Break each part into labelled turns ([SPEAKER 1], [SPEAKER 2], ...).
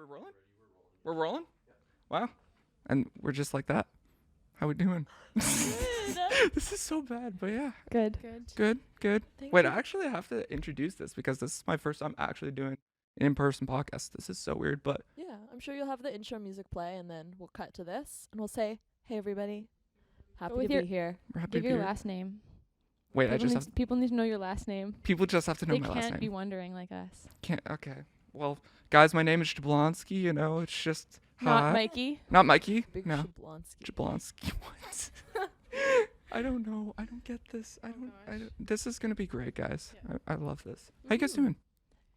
[SPEAKER 1] We're rolling? We're rolling? Wow. And we're just like that. How we doing? This is so bad, but yeah.
[SPEAKER 2] Good.
[SPEAKER 1] Wait, I actually have to introduce this because this is my first time actually doing an in-person podcast. This is so weird, but
[SPEAKER 3] Yeah, I'm sure you'll have the intro music play, and then we'll cut to this, and we'll say, "Hey, everybody, happy
[SPEAKER 2] with
[SPEAKER 3] to be here."
[SPEAKER 1] we're happy
[SPEAKER 2] Give
[SPEAKER 1] to be
[SPEAKER 2] your
[SPEAKER 1] here.
[SPEAKER 2] last name.
[SPEAKER 1] Wait, I just have
[SPEAKER 2] People need to know your last name.
[SPEAKER 1] people just have to know
[SPEAKER 2] They
[SPEAKER 1] my last
[SPEAKER 2] can't be
[SPEAKER 1] name.
[SPEAKER 2] wondering like us.
[SPEAKER 1] Can't. Okay. Well, guys, my name is Jablonski. You know, it's just
[SPEAKER 2] Not
[SPEAKER 1] hi.
[SPEAKER 2] Mikey.
[SPEAKER 1] Not Mikey.
[SPEAKER 3] Big
[SPEAKER 1] No.
[SPEAKER 3] Jablonski.
[SPEAKER 1] Jablonski. What? I don't know. I don't get this. I don't. This is gonna be great, guys.
[SPEAKER 4] Yeah.
[SPEAKER 1] I love this. How you guys doing?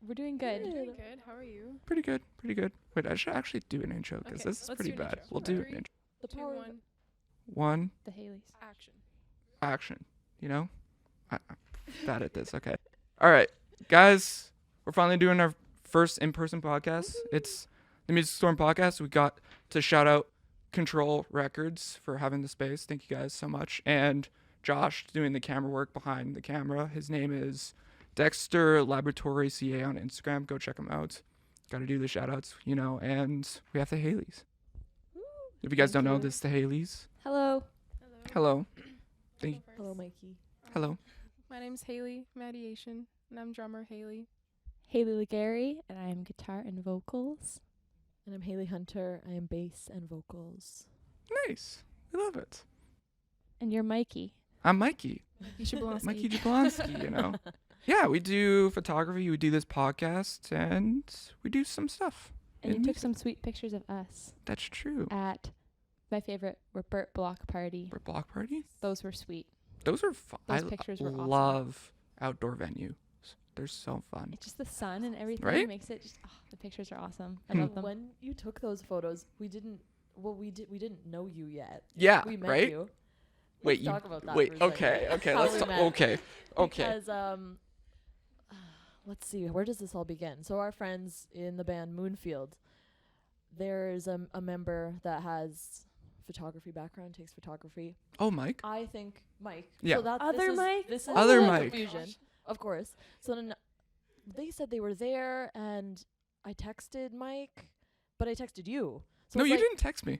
[SPEAKER 2] We're doing good.
[SPEAKER 3] Good.
[SPEAKER 4] Doing good. How are you?
[SPEAKER 1] Pretty good. Pretty good. Wait, I should actually do an intro because
[SPEAKER 4] Okay,
[SPEAKER 1] this is
[SPEAKER 4] let's
[SPEAKER 1] pretty
[SPEAKER 4] do an
[SPEAKER 1] bad.
[SPEAKER 4] intro.
[SPEAKER 1] We'll do an
[SPEAKER 4] 3,
[SPEAKER 1] intro.
[SPEAKER 3] The
[SPEAKER 4] 2,
[SPEAKER 3] power.
[SPEAKER 4] 1,
[SPEAKER 1] One
[SPEAKER 2] The HAILEY'S.
[SPEAKER 4] action.
[SPEAKER 1] action. You know, I'm bad at this. Okay. All right, guys, we're finally doing our first in-person podcast. It's the Music Storm podcast. We got to shout out Control Records for having the space. Thank you guys so much. And Josh doing the camera work behind the camera. His name is Dexter Laboratory CA on Instagram. Go check him out. Got to do the shout outs, you know. And we have the HAILEY'S. If you guys don't know, this is the HAILEY'S.
[SPEAKER 2] Hello.
[SPEAKER 1] Hello.
[SPEAKER 4] I'll
[SPEAKER 1] Thank-
[SPEAKER 4] go first.
[SPEAKER 3] Hello, Mikey.
[SPEAKER 1] Hello.
[SPEAKER 4] My name's Haley Mediation, and I'm drummer Haley.
[SPEAKER 2] Haley Legary, and I am guitar and vocals.
[SPEAKER 3] And I'm Haley Hunter. I am bass and vocals.
[SPEAKER 1] Nice. We love it.
[SPEAKER 2] And you're Mikey.
[SPEAKER 1] I'm Mikey.
[SPEAKER 4] You should belong.
[SPEAKER 1] Mikey Jablonski, you know. Yeah, we do photography, we do this podcast, and we do some stuff.
[SPEAKER 2] And you
[SPEAKER 1] in
[SPEAKER 2] took
[SPEAKER 1] music.
[SPEAKER 2] some sweet pictures of us
[SPEAKER 1] That's true.
[SPEAKER 2] at my favorite Burt Block party.
[SPEAKER 1] For block party?
[SPEAKER 2] Those were sweet.
[SPEAKER 1] Those are fun.
[SPEAKER 2] Those pictures were awesome.
[SPEAKER 1] love outdoor venues. They're so fun.
[SPEAKER 2] It's just the sun and everything
[SPEAKER 1] Right?
[SPEAKER 2] makes it just, the pictures are awesome. I
[SPEAKER 1] Hmm.
[SPEAKER 2] love them.
[SPEAKER 3] When you took those photos, we didn't know you yet.
[SPEAKER 1] Yeah,
[SPEAKER 3] We met
[SPEAKER 1] right?
[SPEAKER 3] you.
[SPEAKER 1] Wait,
[SPEAKER 3] Let's
[SPEAKER 1] you
[SPEAKER 3] talk about that
[SPEAKER 1] wait,
[SPEAKER 3] for a
[SPEAKER 1] okay,
[SPEAKER 3] second.
[SPEAKER 1] okay,
[SPEAKER 3] How
[SPEAKER 1] let's
[SPEAKER 3] we
[SPEAKER 1] talk.
[SPEAKER 3] met.
[SPEAKER 1] Okay.
[SPEAKER 3] Because let's see, where does this all begin? So our friends in the band Moonfield, there's a member that has photography background, takes photography.
[SPEAKER 1] Oh, Mike.
[SPEAKER 3] I think Mike.
[SPEAKER 1] Yeah.
[SPEAKER 3] So that
[SPEAKER 2] Other Mike?
[SPEAKER 3] This is
[SPEAKER 1] Other
[SPEAKER 3] the
[SPEAKER 1] Mike.
[SPEAKER 3] confusion, of course. So then they said they were there, and I texted Mike, but I texted you. So
[SPEAKER 1] No,
[SPEAKER 3] it's
[SPEAKER 1] you
[SPEAKER 3] like,
[SPEAKER 1] didn't text me.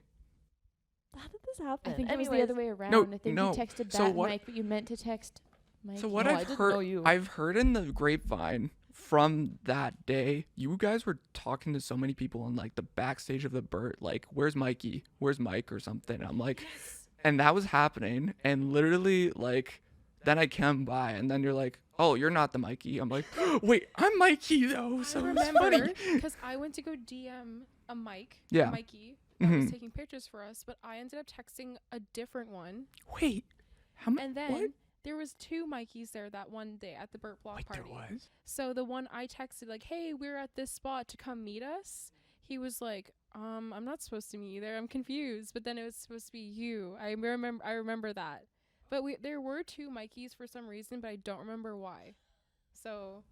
[SPEAKER 3] How did this happen?
[SPEAKER 2] I think it was the
[SPEAKER 3] Anyways,
[SPEAKER 2] other way around.
[SPEAKER 1] No,
[SPEAKER 2] I think
[SPEAKER 1] no.
[SPEAKER 2] you texted
[SPEAKER 1] So
[SPEAKER 2] that
[SPEAKER 1] what-
[SPEAKER 2] Mike, but you meant to text Mike.
[SPEAKER 1] So what
[SPEAKER 3] No, I
[SPEAKER 1] I've
[SPEAKER 3] didn't
[SPEAKER 1] heard,
[SPEAKER 3] know you.
[SPEAKER 1] I've heard in the grapevine from that day, you guys were talking to so many people in like the backstage of the Burt, like, "Where's Mikey? Where's Mike?" or something. I'm like, and that was happening, and literally like, then I came by, and then you're like, "Oh, you're not the Mikey." I'm like, "Wait, I'm Mikey though." So
[SPEAKER 4] I
[SPEAKER 1] it's
[SPEAKER 4] remember
[SPEAKER 1] funny.
[SPEAKER 4] because I went to go DM a Mikey that
[SPEAKER 1] Mhm.
[SPEAKER 4] was taking pictures for us, but I ended up texting a different one,
[SPEAKER 1] Wait, how many?
[SPEAKER 4] and then
[SPEAKER 1] What?
[SPEAKER 4] there was 2 Mikeys there that one day at the Burt Block
[SPEAKER 1] Wait,
[SPEAKER 4] party.
[SPEAKER 1] there was.
[SPEAKER 4] So the one I texted like, "Hey, we're at this spot to come meet us." He was like, I'm not supposed to meet you there. I'm confused." But then it was supposed to be you. I remember that. But there were 2 Mikeys for some reason, but I don't remember why. So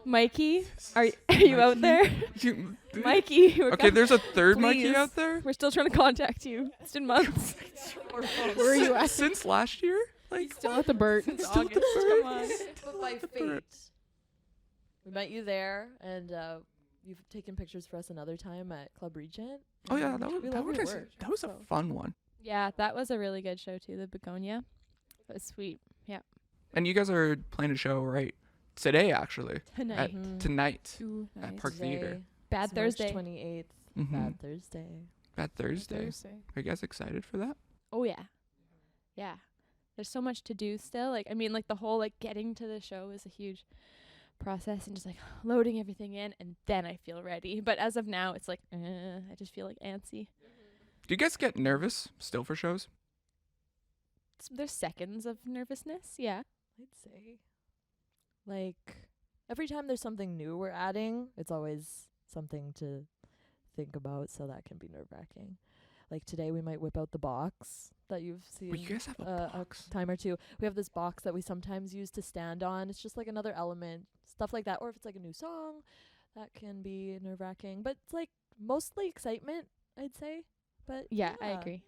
[SPEAKER 2] Mikey, are you out there?
[SPEAKER 1] You-
[SPEAKER 2] Mikey. we're
[SPEAKER 1] Okay,
[SPEAKER 2] com-
[SPEAKER 1] there's a third Mikey
[SPEAKER 2] Please.
[SPEAKER 1] out there.
[SPEAKER 2] We're still trying to contact you. It's been months.
[SPEAKER 4] where are you at?
[SPEAKER 1] Since last year? Like,
[SPEAKER 4] Still at the Burt.
[SPEAKER 2] Since
[SPEAKER 1] Still at the
[SPEAKER 2] August.
[SPEAKER 1] Burt.
[SPEAKER 2] Come on.
[SPEAKER 3] But by
[SPEAKER 1] The
[SPEAKER 3] fate,
[SPEAKER 1] Burt.
[SPEAKER 3] we met you there, and you've taken pictures for us another time at Club Regent.
[SPEAKER 1] Oh yeah,
[SPEAKER 3] and
[SPEAKER 1] that was
[SPEAKER 3] we
[SPEAKER 1] that
[SPEAKER 3] love
[SPEAKER 1] was
[SPEAKER 3] your
[SPEAKER 1] nice.
[SPEAKER 3] work.
[SPEAKER 1] That was a
[SPEAKER 3] So,
[SPEAKER 1] fun one.
[SPEAKER 2] Yeah, that was a really good show too. The Begonia. It was sweet. Yeah.
[SPEAKER 1] And you guys are playing a show right today, actually.
[SPEAKER 2] Tonight.
[SPEAKER 1] At
[SPEAKER 3] Mhm.
[SPEAKER 1] tonight.
[SPEAKER 4] 2
[SPEAKER 1] At
[SPEAKER 4] nights.
[SPEAKER 1] Park Theater.
[SPEAKER 3] Today
[SPEAKER 2] Bad
[SPEAKER 3] is March
[SPEAKER 2] Thursday.
[SPEAKER 3] 28th.
[SPEAKER 1] Mhm.
[SPEAKER 3] Bad Thursday.
[SPEAKER 1] Bad Thursday.
[SPEAKER 4] Thursday.
[SPEAKER 1] Are you guys excited for that?
[SPEAKER 2] Oh yeah. Yeah. There's so much to do still. Like I mean like the whole like getting to the show is a huge process and just like loading everything in and then I feel ready. But as of now it's like I just feel like antsy.
[SPEAKER 1] Do you guys get nervous still for shows?
[SPEAKER 2] There's seconds of nervousness. Yeah.
[SPEAKER 3] I'd say. Like, every time there's something new we're adding, it's always something to think about, so that can be nerve-wracking. Like, today we might whip out the box that you've seen
[SPEAKER 1] Well, you guys have a box.
[SPEAKER 3] time or two. We have this box that we sometimes use to stand on. It's just like another element, stuff like that. Or if it's like a new song, that can be nerve-wracking. But it's like mostly excitement, I'd say. But
[SPEAKER 2] Yeah, I agree.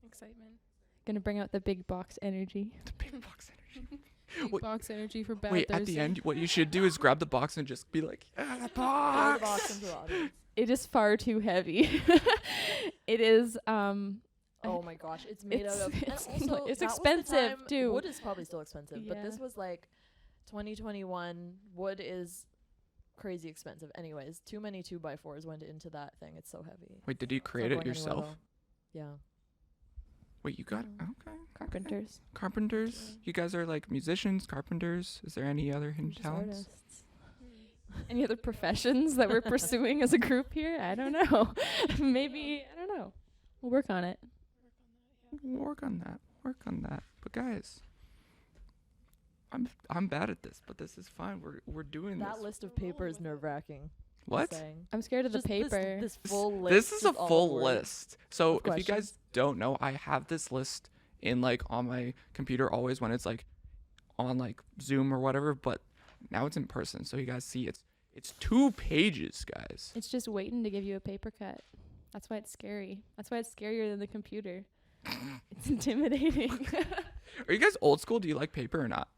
[SPEAKER 4] Excitement.
[SPEAKER 2] Gonna bring out the big box energy.
[SPEAKER 1] The big box energy.
[SPEAKER 4] Big
[SPEAKER 1] Wait-
[SPEAKER 4] box energy for Bad
[SPEAKER 1] Wait,
[SPEAKER 4] Thursday.
[SPEAKER 1] at the end, what you should do is grab the box and just be like,
[SPEAKER 3] Throw the
[SPEAKER 1] box.
[SPEAKER 3] box into the audience.
[SPEAKER 2] it is far too heavy. It is
[SPEAKER 3] Oh my gosh, it's made out of. And
[SPEAKER 2] it's
[SPEAKER 3] also,
[SPEAKER 2] not- it's
[SPEAKER 3] that was the
[SPEAKER 2] expensive,
[SPEAKER 3] time-
[SPEAKER 2] too.
[SPEAKER 3] Wood is probably still expensive, but this
[SPEAKER 2] Yeah.
[SPEAKER 3] was like 2021. Wood is crazy expensive. Anyways, too many 2x4s went into that thing. It's so heavy.
[SPEAKER 1] Wait, did you
[SPEAKER 3] It's not
[SPEAKER 1] create it
[SPEAKER 3] going anywhere,
[SPEAKER 1] yourself?
[SPEAKER 3] though. Yeah.
[SPEAKER 1] Wait, you got
[SPEAKER 2] Mm.
[SPEAKER 1] okay.
[SPEAKER 2] carpenters.
[SPEAKER 1] Carpenters.
[SPEAKER 3] Yeah.
[SPEAKER 1] You guys are like musicians, carpenters. Is there any other hidden
[SPEAKER 3] Just
[SPEAKER 1] talents?
[SPEAKER 3] artists.
[SPEAKER 2] Any other professions that we're pursuing as a group here? I don't know. Maybe, I don't know. We'll work on it.
[SPEAKER 1] Work on that. Work on that. But guys, I'm bad at this, but this is fine. We're doing
[SPEAKER 3] That
[SPEAKER 1] this.
[SPEAKER 3] list of paper is nerve wracking.
[SPEAKER 1] What?
[SPEAKER 2] I'm scared of the
[SPEAKER 3] Just
[SPEAKER 2] paper.
[SPEAKER 3] This full list.
[SPEAKER 1] This is a
[SPEAKER 3] all
[SPEAKER 1] full
[SPEAKER 3] words.
[SPEAKER 1] list. So
[SPEAKER 3] of
[SPEAKER 1] if you guys
[SPEAKER 3] questions.
[SPEAKER 1] don't know, I have this list in like on my computer always when it's like on like Zoom or whatever, but now it's in person. So you guys see it's 2 pages, guys.
[SPEAKER 2] It's just waiting to give you a paper cut. That's why it's scary. That's why it's scarier than the computer. It's intimidating.
[SPEAKER 1] Are you guys old school? Do you like paper or not?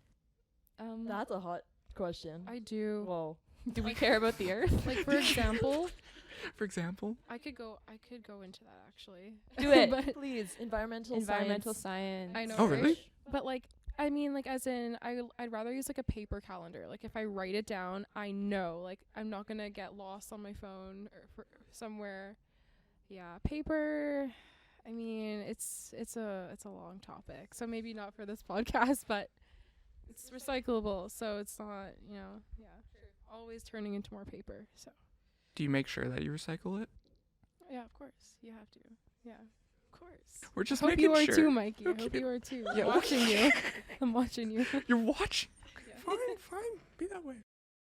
[SPEAKER 3] That's a hot question.
[SPEAKER 4] I do.
[SPEAKER 3] Whoa.
[SPEAKER 2] Do we care about the earth?
[SPEAKER 4] Like, for example,
[SPEAKER 1] For example?
[SPEAKER 4] I could go into that actually.
[SPEAKER 2] Do it.
[SPEAKER 4] But
[SPEAKER 3] Please, environmental
[SPEAKER 2] Science.
[SPEAKER 4] I know.
[SPEAKER 1] Oh,
[SPEAKER 4] right?
[SPEAKER 1] really?
[SPEAKER 4] But like, I mean, like, as in, I'd rather use like a paper calendar. Like, if I write it down, I know, like, I'm not gonna get lost on my phone or somewhere. Yeah, paper. I mean, it's a long topic, so maybe not for this podcast, but it's recyclable, so it's not, always turning into more paper. So
[SPEAKER 1] Do you make sure that you recycle it?
[SPEAKER 4] yeah, of course you have to. Yeah, of course.
[SPEAKER 1] We're just
[SPEAKER 4] Hope
[SPEAKER 1] making
[SPEAKER 4] you are
[SPEAKER 1] sure.
[SPEAKER 4] too, Mikey. I
[SPEAKER 1] Okay.
[SPEAKER 4] hope you are too.
[SPEAKER 1] Yeah,
[SPEAKER 4] I'm watching you. I'm watching you.
[SPEAKER 1] You're watching.
[SPEAKER 4] Yeah.
[SPEAKER 1] Fine. Be that way.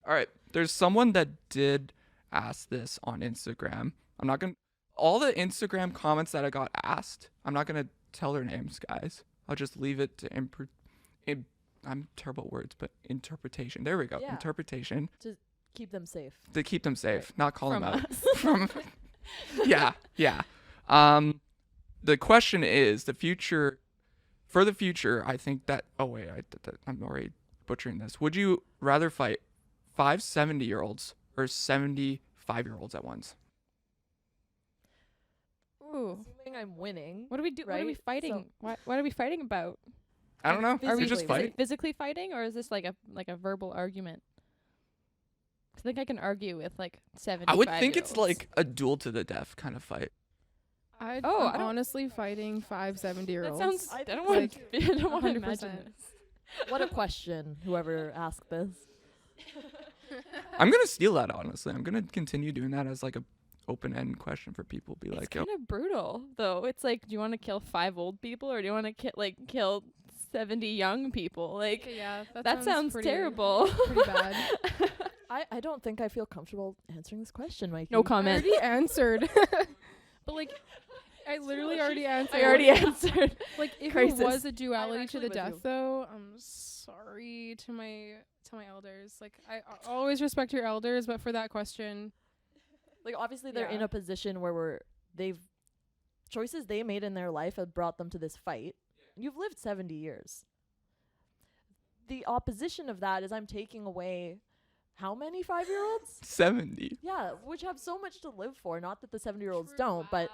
[SPEAKER 1] All right. There's someone that did ask this on Instagram. I'm not going to. All the Instagram comments that I got asked, I'm not going to tell their names, guys. I'll just leave it to I'm terrible at words, but interpretation. There we go.
[SPEAKER 3] Yeah.
[SPEAKER 1] Interpretation.
[SPEAKER 3] Keep them safe.
[SPEAKER 1] To keep them safe, not call them
[SPEAKER 2] From
[SPEAKER 1] out.
[SPEAKER 2] us.
[SPEAKER 1] From yeah. The question is for the future, I think that I'm already butchering this. Would you rather fight 5 70-year-olds or 75-year-olds at once?
[SPEAKER 2] Ooh.
[SPEAKER 3] Assuming I'm winning.
[SPEAKER 2] What do we do? What are we
[SPEAKER 3] Right?
[SPEAKER 2] fighting?
[SPEAKER 3] So-
[SPEAKER 2] What are we fighting about?
[SPEAKER 1] I don't know.
[SPEAKER 2] Are
[SPEAKER 1] We
[SPEAKER 2] we
[SPEAKER 1] just
[SPEAKER 3] physically,
[SPEAKER 1] fight.
[SPEAKER 3] right?
[SPEAKER 2] physically fighting, or is this like a verbal argument? 'Cause I think I can argue with like 75.
[SPEAKER 1] I would think it's like a duel to the death kind of fight.
[SPEAKER 4] I'm
[SPEAKER 2] I don't-
[SPEAKER 4] honestly fighting 5
[SPEAKER 2] that
[SPEAKER 4] 70-year-olds.
[SPEAKER 2] sounds.
[SPEAKER 3] I
[SPEAKER 2] I don't
[SPEAKER 3] think
[SPEAKER 2] want. I don't want to
[SPEAKER 4] 100%.
[SPEAKER 2] imagine this.
[SPEAKER 3] What a question, whoever asked this.
[SPEAKER 1] I'm gonna steal that. Honestly, I'm gonna continue doing that as like a open-end question for people. Be
[SPEAKER 2] It's
[SPEAKER 1] like, yo,
[SPEAKER 2] kind of brutal, though. It's like, do you want to kill 5 old people, or do you want to kill 70 young people? Like,
[SPEAKER 4] Okay, yeah,
[SPEAKER 2] that sounds
[SPEAKER 4] pretty,
[SPEAKER 2] terrible.
[SPEAKER 4] Pretty bad.
[SPEAKER 3] I don't think I feel comfortable answering this question, Mikey.
[SPEAKER 2] No
[SPEAKER 4] I
[SPEAKER 2] comment.
[SPEAKER 4] already answered. But like, I literally already answered.
[SPEAKER 2] I already answered.
[SPEAKER 4] Like, if
[SPEAKER 2] Crisis.
[SPEAKER 4] it was a duality to
[SPEAKER 3] actually
[SPEAKER 4] the
[SPEAKER 3] with
[SPEAKER 4] death,
[SPEAKER 3] you.
[SPEAKER 4] though, I'm sorry to my elders. Like, I always respect your elders, but for that question,
[SPEAKER 3] Like, obviously, they're in
[SPEAKER 4] Yeah.
[SPEAKER 3] a position where choices they made in their life have brought them to this fight. You've lived 70 years. The opposition of that is I'm taking away how many 5-year-olds?
[SPEAKER 1] 70.
[SPEAKER 3] Yeah, which have so much to live for. Not that the 70-year-olds don't, but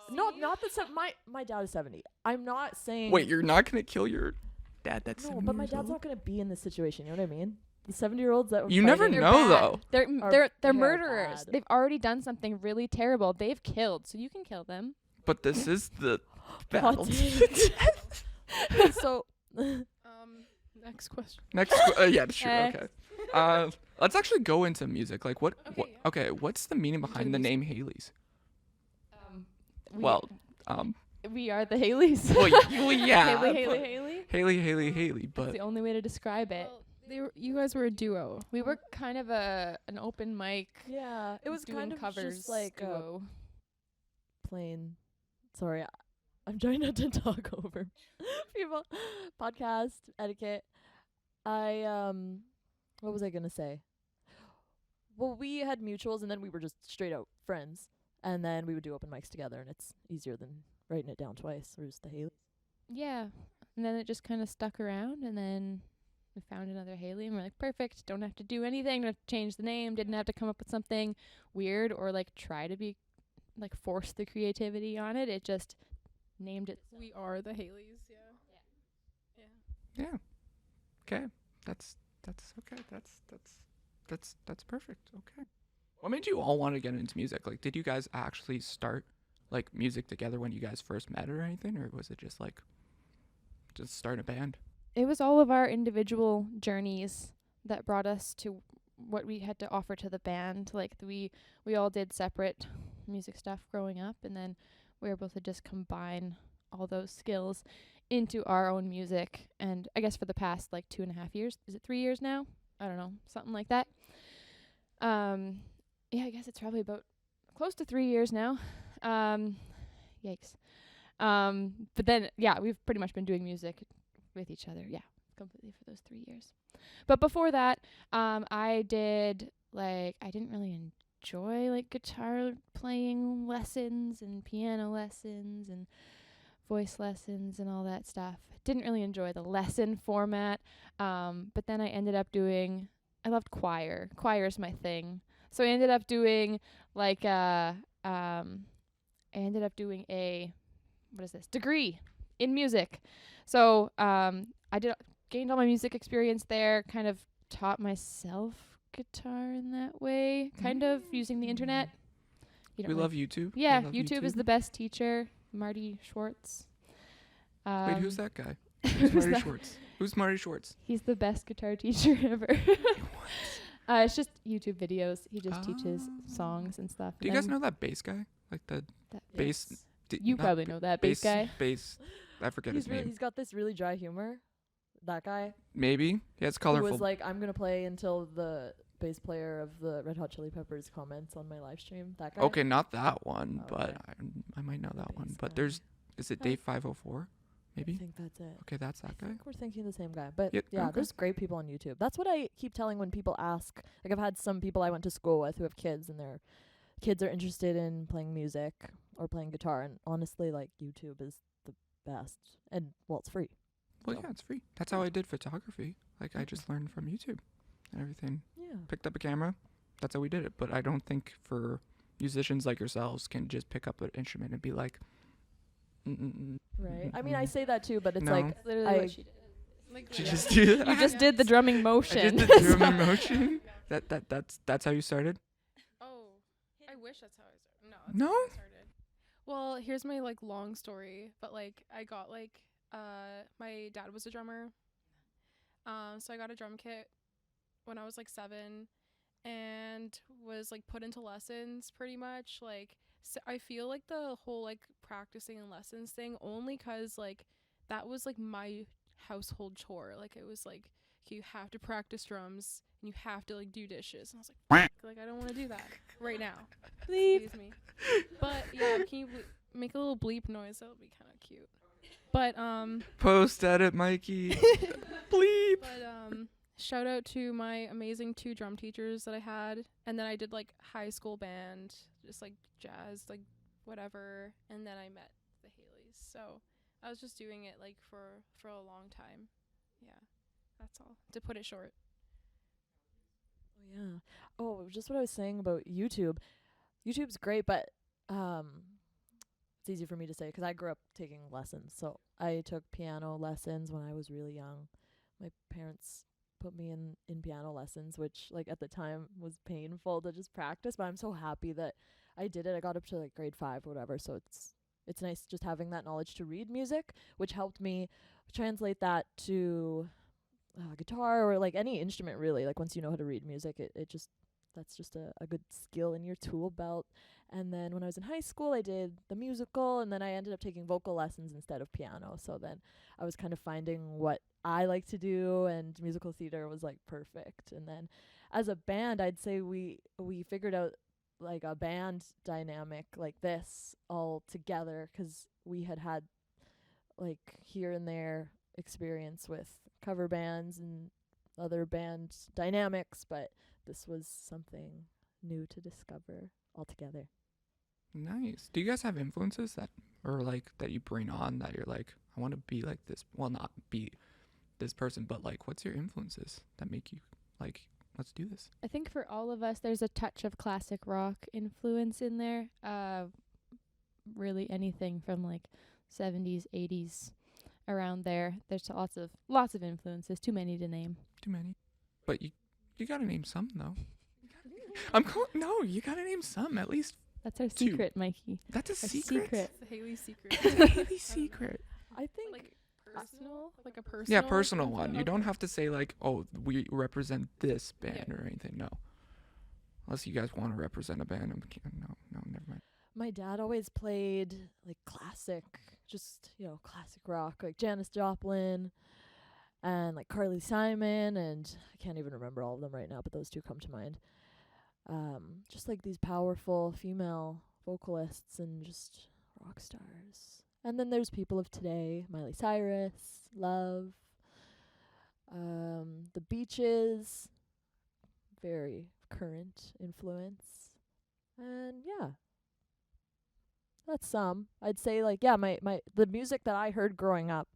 [SPEAKER 3] not that my dad is 70. I'm not saying
[SPEAKER 1] Wait, you're not gonna kill your dad? That's
[SPEAKER 3] no,
[SPEAKER 1] 70
[SPEAKER 3] but my
[SPEAKER 1] years
[SPEAKER 3] dad's
[SPEAKER 1] old?
[SPEAKER 3] not gonna be in this situation. You know what I mean? The 70-year-olds that were
[SPEAKER 1] You never
[SPEAKER 3] fighting-
[SPEAKER 1] know, though.
[SPEAKER 2] They're
[SPEAKER 3] Are-
[SPEAKER 2] they're
[SPEAKER 3] they're
[SPEAKER 2] murderers.
[SPEAKER 3] bad.
[SPEAKER 2] They've already done something really terrible. They've killed, so you can kill them.
[SPEAKER 1] But this is the
[SPEAKER 3] Hot
[SPEAKER 1] battle.
[SPEAKER 3] take. So
[SPEAKER 4] next question.
[SPEAKER 1] Next, yeah, sure,
[SPEAKER 2] Next.
[SPEAKER 1] okay. Let's actually go into music. Like,
[SPEAKER 4] Okay, yeah.
[SPEAKER 1] okay, what's the meaning behind the
[SPEAKER 4] music.
[SPEAKER 1] name HAILEY'S?
[SPEAKER 2] We,
[SPEAKER 1] Well,
[SPEAKER 2] we are the Haileys.
[SPEAKER 1] well, yeah.
[SPEAKER 2] Haley.
[SPEAKER 1] Haley,
[SPEAKER 2] That's
[SPEAKER 1] but
[SPEAKER 2] the only way to describe it.
[SPEAKER 4] Well, you guys were a duo.
[SPEAKER 2] We were kind of an open mic.
[SPEAKER 3] yeah, it was
[SPEAKER 2] doing
[SPEAKER 3] kind of
[SPEAKER 2] covers
[SPEAKER 3] just like a
[SPEAKER 2] duo.
[SPEAKER 3] plain. Sorry, I'm trying not to talk over people. Podcast etiquette. What was I gonna say? Well, we had mutuals, and then we were just straight out friends, and then we would do open mics together, and it's easier than writing it down twice. Or just the Haley.
[SPEAKER 2] Yeah, and then it just kind of stuck around, and then we found another Haley, and we're like, perfect. Don't have to do anything. Don't have to change the name. Didn't have to come up with something weird or like try to be like force the creativity on it. It just named it.
[SPEAKER 4] We are the Haileys. Yeah.
[SPEAKER 1] Yeah. Okay. That's okay. That's perfect. Okay. What made you all want to get into music? Like, did you guys actually start like music together when you guys first met or anything, or was it just like just start a band?
[SPEAKER 2] It was all of our individual journeys that brought us to what we had to offer to the band. Like we all did separate music stuff growing up, and then we were able to just combine all those skills into our own music. And I guess for the past like 2.5 years, is it 3 years now? I don't know, something like that. Yeah, I guess it's probably about close to 3 years now. Yikes. But then, yeah, we've pretty much been doing music with each other. Yeah, completely for those 3 years. But before that, I didn't really enjoy like guitar playing lessons and piano lessons and voice lessons and all that stuff. Didn't really enjoy the lesson format. But then I ended up I loved choir. Choir is my thing. So I ended up doing a degree in music. So gained all my music experience there, kind of taught myself guitar in that way, kind of using the internet.
[SPEAKER 1] We love YouTube.
[SPEAKER 2] Yeah,
[SPEAKER 1] We love
[SPEAKER 2] YouTube is the best teacher. Marty Schwartz.
[SPEAKER 1] Wait, who's that guy?
[SPEAKER 2] Who's
[SPEAKER 1] Marty
[SPEAKER 2] that?
[SPEAKER 1] Schwartz. Who's Marty Schwartz?
[SPEAKER 2] He's the best guitar teacher ever. It's just YouTube videos. He just teaches songs and stuff.
[SPEAKER 1] Do you guys know that bass guy? Like the bass.
[SPEAKER 2] You probably know that bass guy.
[SPEAKER 1] Bass. I forget his name.
[SPEAKER 3] He's got this really dry humor. That guy.
[SPEAKER 1] Maybe. Yeah, it's
[SPEAKER 3] Who
[SPEAKER 1] colorful.
[SPEAKER 3] was like, I'm gonna play until the bass player of the Red Hot Chili Peppers comments on my live stream. That guy.
[SPEAKER 1] Okay, not that one,
[SPEAKER 3] Oh,
[SPEAKER 1] but
[SPEAKER 3] okay.
[SPEAKER 1] I might know that one.
[SPEAKER 3] Bass
[SPEAKER 1] But
[SPEAKER 3] guy.
[SPEAKER 1] is it Dave 504? Maybe.
[SPEAKER 3] I think that's it.
[SPEAKER 1] Okay, that's that
[SPEAKER 3] I
[SPEAKER 1] guy.
[SPEAKER 3] think we're thinking the same guy. But
[SPEAKER 1] Yeah,
[SPEAKER 3] yeah,
[SPEAKER 1] okay.
[SPEAKER 3] there's great people on YouTube. That's what I keep telling when people ask. Like, I've had some people I went to school with who have kids, and their kids are interested in playing music or playing guitar. And honestly, like, YouTube is the best. And, well, it's free.
[SPEAKER 1] Well,
[SPEAKER 3] So-
[SPEAKER 1] yeah, it's free. That's how I did photography. Like, I just learned from YouTube and everything.
[SPEAKER 3] Yeah.
[SPEAKER 1] Picked up a camera. That's how we did it. But I don't think for musicians like yourselves can just pick up an instrument and be like,
[SPEAKER 3] Right. I mean, I say that too, but it's
[SPEAKER 1] No.
[SPEAKER 3] like,
[SPEAKER 2] That's literally
[SPEAKER 3] I-
[SPEAKER 2] what she did.
[SPEAKER 4] Like
[SPEAKER 1] Did you
[SPEAKER 4] yeah.
[SPEAKER 1] just do that?
[SPEAKER 2] You just did the drumming motion.
[SPEAKER 1] I did the drum motion. That's how you started?
[SPEAKER 4] Oh, I wish that's how I started. No.
[SPEAKER 1] No?
[SPEAKER 4] That's not how I started. Well, here's my like long story, but like I got like my dad was a drummer. So I got a drum kit when I was like 7 and was like put into lessons pretty much. Like so I feel like the whole like practicing and lessons thing only 'cause like that was like my household chore. Like it was like you have to practice drums and you have to like do dishes. And I was like, like I don't want to do that right now.
[SPEAKER 3] bleep.
[SPEAKER 4] Excuse me. But yeah, can you make a little bleep noise? That would be kind of cute. But
[SPEAKER 1] Post edit, Mikey. Bleep.
[SPEAKER 4] but shout out to my amazing 2 drum teachers that I had, and then I did like high school band, just like jazz, like whatever, and then I met the Haileys. So I was just doing it like for a long time. Yeah, that's all. To put it short.
[SPEAKER 3] Oh, yeah. Oh, just what I was saying about YouTube. YouTube's great, but it's easy for me to say 'cause I grew up taking lessons. So I took piano lessons when I was really young. My parents put me in piano lessons, which like at the time was painful to just practice, but I'm so happy that I did it. I got up to like grade 5 or whatever, so it's nice just having that knowledge to read music, which helped me translate that to guitar or like any instrument really. Like once you know how to read music, that's just a good skill in your tool belt. And then when I was in high school, I did the musical, and then I ended up taking vocal lessons instead of piano. So then I was kind of finding what I like to do, and musical theater was like perfect. And then as a band, I'd say we figured out like a band dynamic like this all together 'cause we had like here and there experience with cover bands and other band dynamics, but this was something new to discover altogether.
[SPEAKER 1] Nice. Do you guys have influences that you bring on that you're like, I want to be like this? Well, not be this person, but like, what's your influences that make you like, let's do this?
[SPEAKER 2] I think for all of us, there's a touch of classic rock influence in there. Really anything from like 70s, 80s, around there. There's lots of influences. Too many to name.
[SPEAKER 1] Too many. But you gotta name some though. You gotta name some at least.
[SPEAKER 2] That's our
[SPEAKER 1] Two.
[SPEAKER 2] secret, Mikey.
[SPEAKER 1] That's a
[SPEAKER 2] Our
[SPEAKER 1] secret.
[SPEAKER 4] It's the Hailey's secret.
[SPEAKER 1] Haley's secret.
[SPEAKER 3] I think
[SPEAKER 4] Like personal, like a personal.
[SPEAKER 1] Yeah, personal one. You
[SPEAKER 4] Okay.
[SPEAKER 1] don't have to say like, oh, we represent this band
[SPEAKER 4] Yeah.
[SPEAKER 1] or anything. No. Unless you guys want to represent a band. No, never mind.
[SPEAKER 3] my dad always played like classic, just, classic rock, like Janis Joplin and like Carly Simon, and I can't even remember all of them right now, but those two come to mind. Just like these powerful female vocalists and just rock stars. And then there's people of today, Miley Cyrus, Love, the Beaches, very current influence. And yeah, that's some. I'd say like, yeah, the music that I heard growing up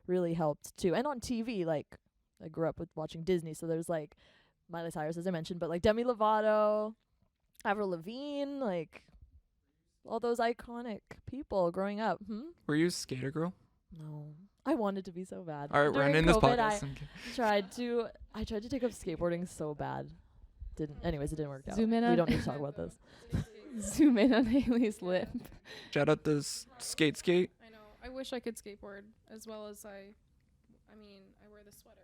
[SPEAKER 3] really helped too. And on TV, like I grew up with watching Disney, so there's like Miley Cyrus, as I mentioned, but like Demi Lovato, Avril Lavigne, like all those iconic people growing up.
[SPEAKER 1] Were you a skater girl?
[SPEAKER 3] No, I wanted to be so bad.
[SPEAKER 1] All right, we're
[SPEAKER 3] During
[SPEAKER 1] ending this
[SPEAKER 3] COVID,
[SPEAKER 1] podcast. I'm kidding.
[SPEAKER 3] I tried to take up skateboarding so bad. Anyways, it didn't work out.
[SPEAKER 2] Zoom in
[SPEAKER 3] We
[SPEAKER 2] on-
[SPEAKER 3] don't need to talk about this.
[SPEAKER 2] Zoom in on Hailey's lip.
[SPEAKER 1] Shout out to skate.
[SPEAKER 4] I know. I wish I could skateboard as well as I wear the sweater,